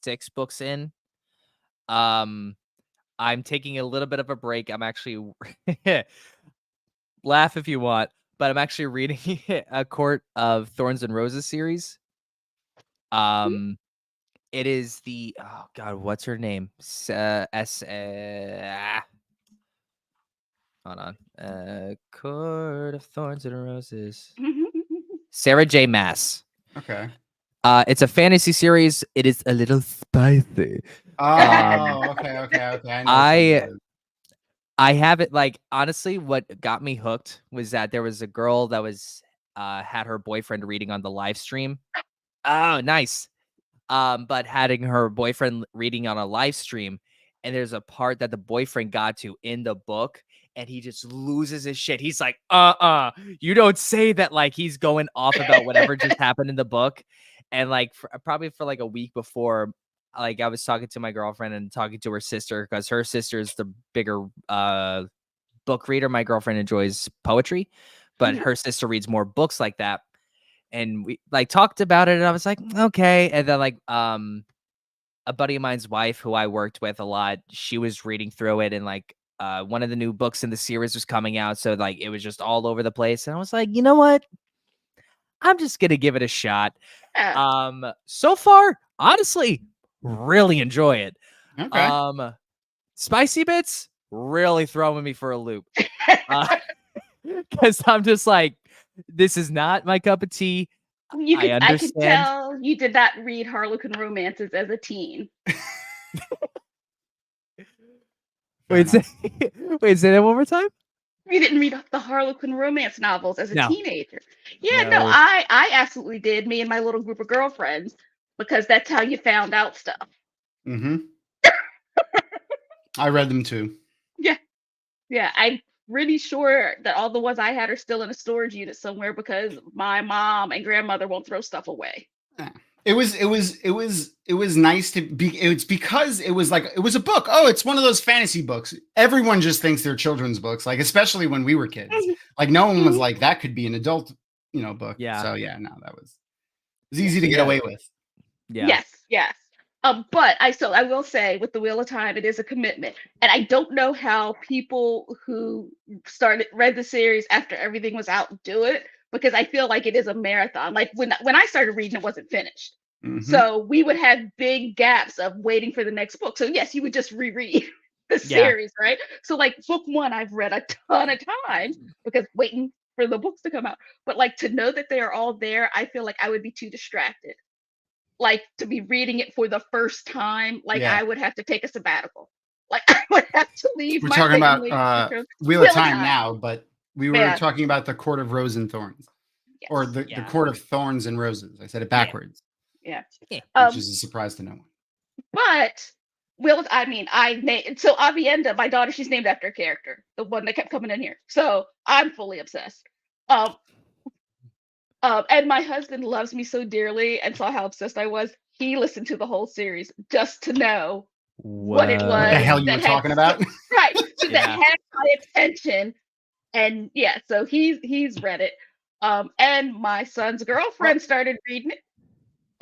6 books in. I'm taking a little bit of a break. I'm actually laugh if you want, but I'm actually reading a Court of Thorns and Roses series. It is the oh god, what's her name? Hold on. Court of Thorns and Roses. Sarah J. Maas. Okay. It's a fantasy series. It is a little spicy. Oh, okay. I have it like honestly, what got me hooked was that there was a girl that was had her boyfriend reading on the live stream. Oh, nice. But having her boyfriend reading on a live stream, and there's a part that the boyfriend got to in the book, and he just loses his shit. He's like, you don't say that. Like he's going off about whatever just happened in the book. And like probably for like a week before, like I was talking to my girlfriend and talking to her sister because her sister is the bigger book reader. My girlfriend enjoys poetry, but her sister reads more books like that. And we like talked about it and I was like, okay. And then like a buddy of mine's wife who I worked with a lot, she was reading through it and like one of the new books in the series was coming out. So like it was just all over the place. And I was like, you know what? I'm just gonna give it a shot. So far, honestly, really enjoy it. Okay. Spicy bits really throwing me for a loop. Because I'm just like, this is not my cup of tea. I can understand. tell you did not read Harlequin romances as a teen. Wait, say that one more time. You didn't read the Harlequin romance novels as a No. teenager. Yeah, No. no, I absolutely did. Me and my little group of girlfriends, because that's how you found out stuff. Mm-hmm. I read them too. Yeah, I'm pretty sure that all the ones I had are still in a storage unit somewhere because my mom and grandmother won't throw stuff away. Yeah. It was nice to be. It's because it was a book. Oh, it's one of those fantasy books. Everyone just thinks they're children's books, like especially when we were kids. Like no one was like that could be an adult, book. Yeah. So yeah, no, it was easy to get away with. Yeah. Yes. But I will say with the Wheel of Time, it is a commitment, and I don't know how people who read the series after everything was out do it, because I feel like it is a marathon. Like when I started reading, it wasn't finished, so we would have big gaps of waiting for the next book. So yes, you would just reread the series, right? So like book 1, I've read a ton of times because waiting for the books to come out. But like to know that they are all there, I feel like I would be too distracted. Like to be reading it for the first time, like I would have to take a sabbatical. Like I would have to leave. We're my talking family about Wheel of Time now, but we were talking about the Court of Rose and Thorns, or the Court of Thorns and Roses. I said it backwards. Yeah. Which is a surprise to no one. But I named so Avienda, my daughter, she's named after a character, the one that kept coming in here. So I'm fully obsessed. And my husband loves me so dearly and saw how obsessed I was. He listened to the whole series just to know what it was. What the hell you were talking about? Right. So that had my attention. And yeah, so he's read it. And my son's girlfriend started reading it.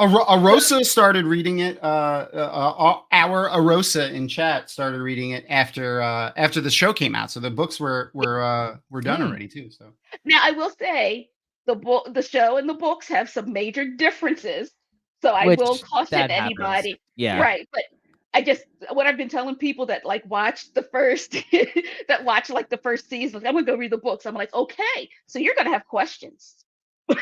Arosa started reading it. Our Arosa in chat started reading it after the show came out. So the books were done already too. So now I will say the show and the books have some major differences. So I will caution anybody. Yeah. Right. But what I've been telling people that like watch the first the first season, like, I'm gonna go read the books. I'm like, okay, so you're gonna have questions. You're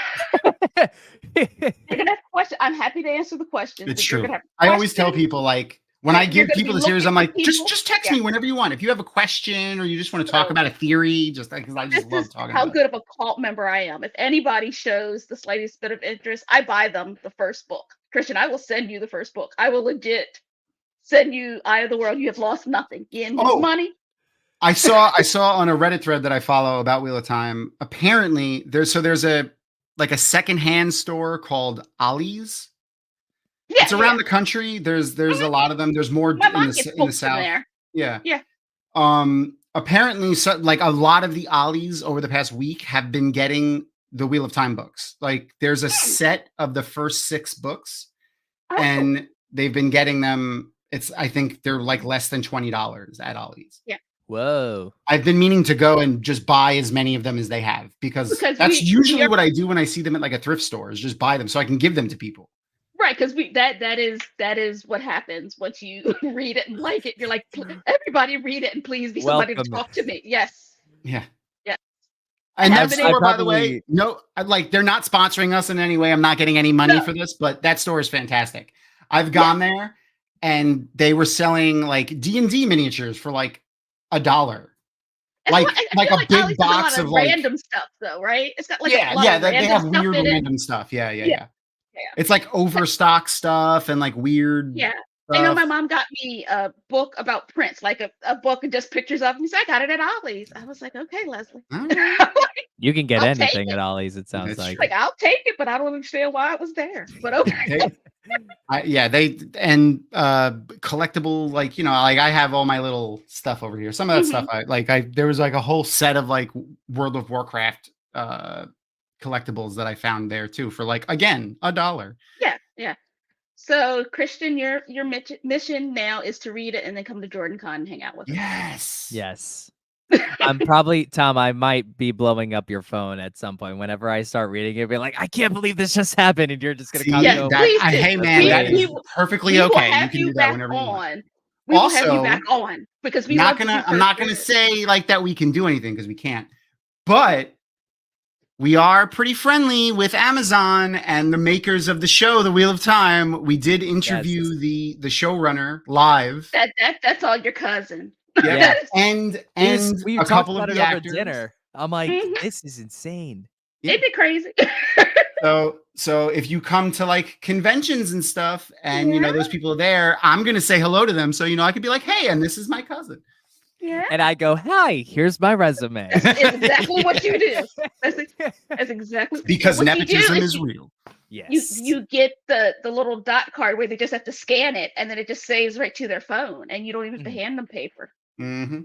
gonna have questions. I'm happy to answer the questions. It's true. I always tell people, like, when I give people the series, I'm like, just text me whenever you want. If you have a question or you just want to talk about a theory, just because I just love talking about it. How good of a cult member I am. If anybody shows the slightest bit of interest, I buy them the first book. Christian, I will send you the first book. I will legit send you Eye of the World. You have lost nothing. Getting Oh. money. I saw on a Reddit thread that I follow about Wheel of Time. Apparently, there's a secondhand store called Ollie's. Yeah, It's around the country. There's a lot of them. There's more My in mom the gets in the books from south. there. Yeah. Yeah. Apparently, so, like a lot of the Ollies over the past week have been getting the Wheel of Time books. Like there's a set of the first 6 books, Oh. and they've been getting them. I think they're like less than $20 at Ollie's. Yeah. Whoa. I've been meaning to go and just buy as many of them as they have because that's usually what I do when I see them at like a thrift store is just buy them so I can give them to people. Right, because that is what happens once you read it and like it. You're like, everybody read it and please be somebody to Welcome. talk to me. Yes. Yeah. Yeah. And I that have store, by the way, they're not sponsoring us in any way. I'm not getting any money for this, but that store is fantastic. I've gone there and they were selling like D&D miniatures for like $1. Like a big box of like random stuff though, right? It's got like they have stuff weird in it. random stuff. Yeah. It's like overstock stuff and like weird. Yeah. Stuff. I know my mom got me a book about Prince, like a book and just pictures of him. He's like, I got it at Ollie's. I was like, okay, Leslie. You can get I'll anything take at Ollie's, it sounds like. Like, I'll take it, but I don't understand why it was there. But okay. Collectible, like, you know, like I have all my little stuff over here. Some of that stuff there was like a whole set of like World of Warcraft collectibles that I found there too for like, again, $1. Yeah. So Christian, your mission now is to read it and then come to JordanCon and hang out with us. Yes. I'm probably, Tom, I might be blowing up your phone at some point. Whenever I start reading it, be like, I can't believe this just happened, and you're just gonna come over. Hey man, that is perfectly okay. You can do that whenever you want. We will have you back on because I'm not gonna say like that we can do anything because we can't. But we are pretty friendly with Amazon and the makers of the show, The Wheel of Time. We did interview the showrunner live. That's all your cousin. Yeah, and we a couple about of it the over actors. Dinner. I'm like, this is insane. Isn't it crazy? So if you come to like conventions and stuff, and you know those people are there, I'm gonna say hello to them. So you know I could be like, hey, and this is my cousin. Yeah. And I go, hi, here's my resume. That's exactly what you do. That's exactly because what nepotism is real. Yes. You get the little dot card where they just have to scan it and then it just saves right to their phone and you don't even have to hand them paper. That's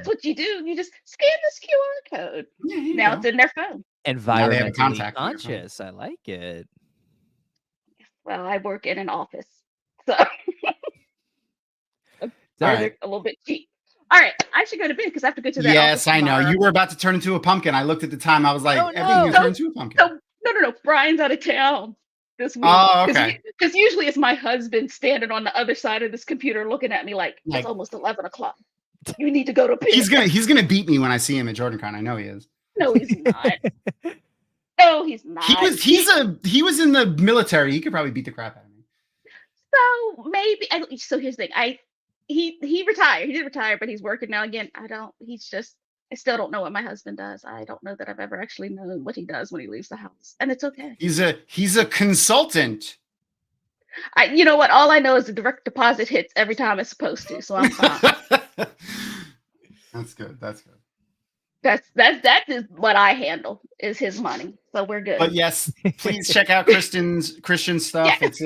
what you do. You just scan this QR code. Now it's in their phone. Environmentally conscious. I like it. Well, I work in an office, so a little bit cheap. All right, I should go to bed because I have to go to that. Yes, I know. You were about to turn into a pumpkin. I looked at the time. I was like, everything's turn into a pumpkin. No. Brian's out of town this week. Oh, okay. Because usually it's my husband standing on the other side of this computer looking at me like it's almost 11 o'clock. You need to go to bed. He's gonna beat me when I see him at JordanCon. I know he is. No, he's not. No, he's not. He was in the military. He could probably beat the crap out of me. So maybe. So here's the thing. He retired. He did retire, but he's working now again. I still don't know what my husband does. I don't know that I've ever actually known what he does when he leaves the house, and it's okay. He's a consultant. You know what? All I know is the direct deposit hits every time it's supposed to, so I'm fine. That's good. That is what I handle is his money, so we're good. But yes, please check out Christian's stuff. Yeah. It's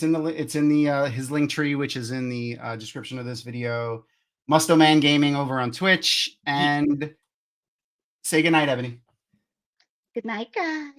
in the his link tree, which is in the description of this video. Musto Man Gaming over on Twitch, and say goodnight, Ebony. Good night, guys.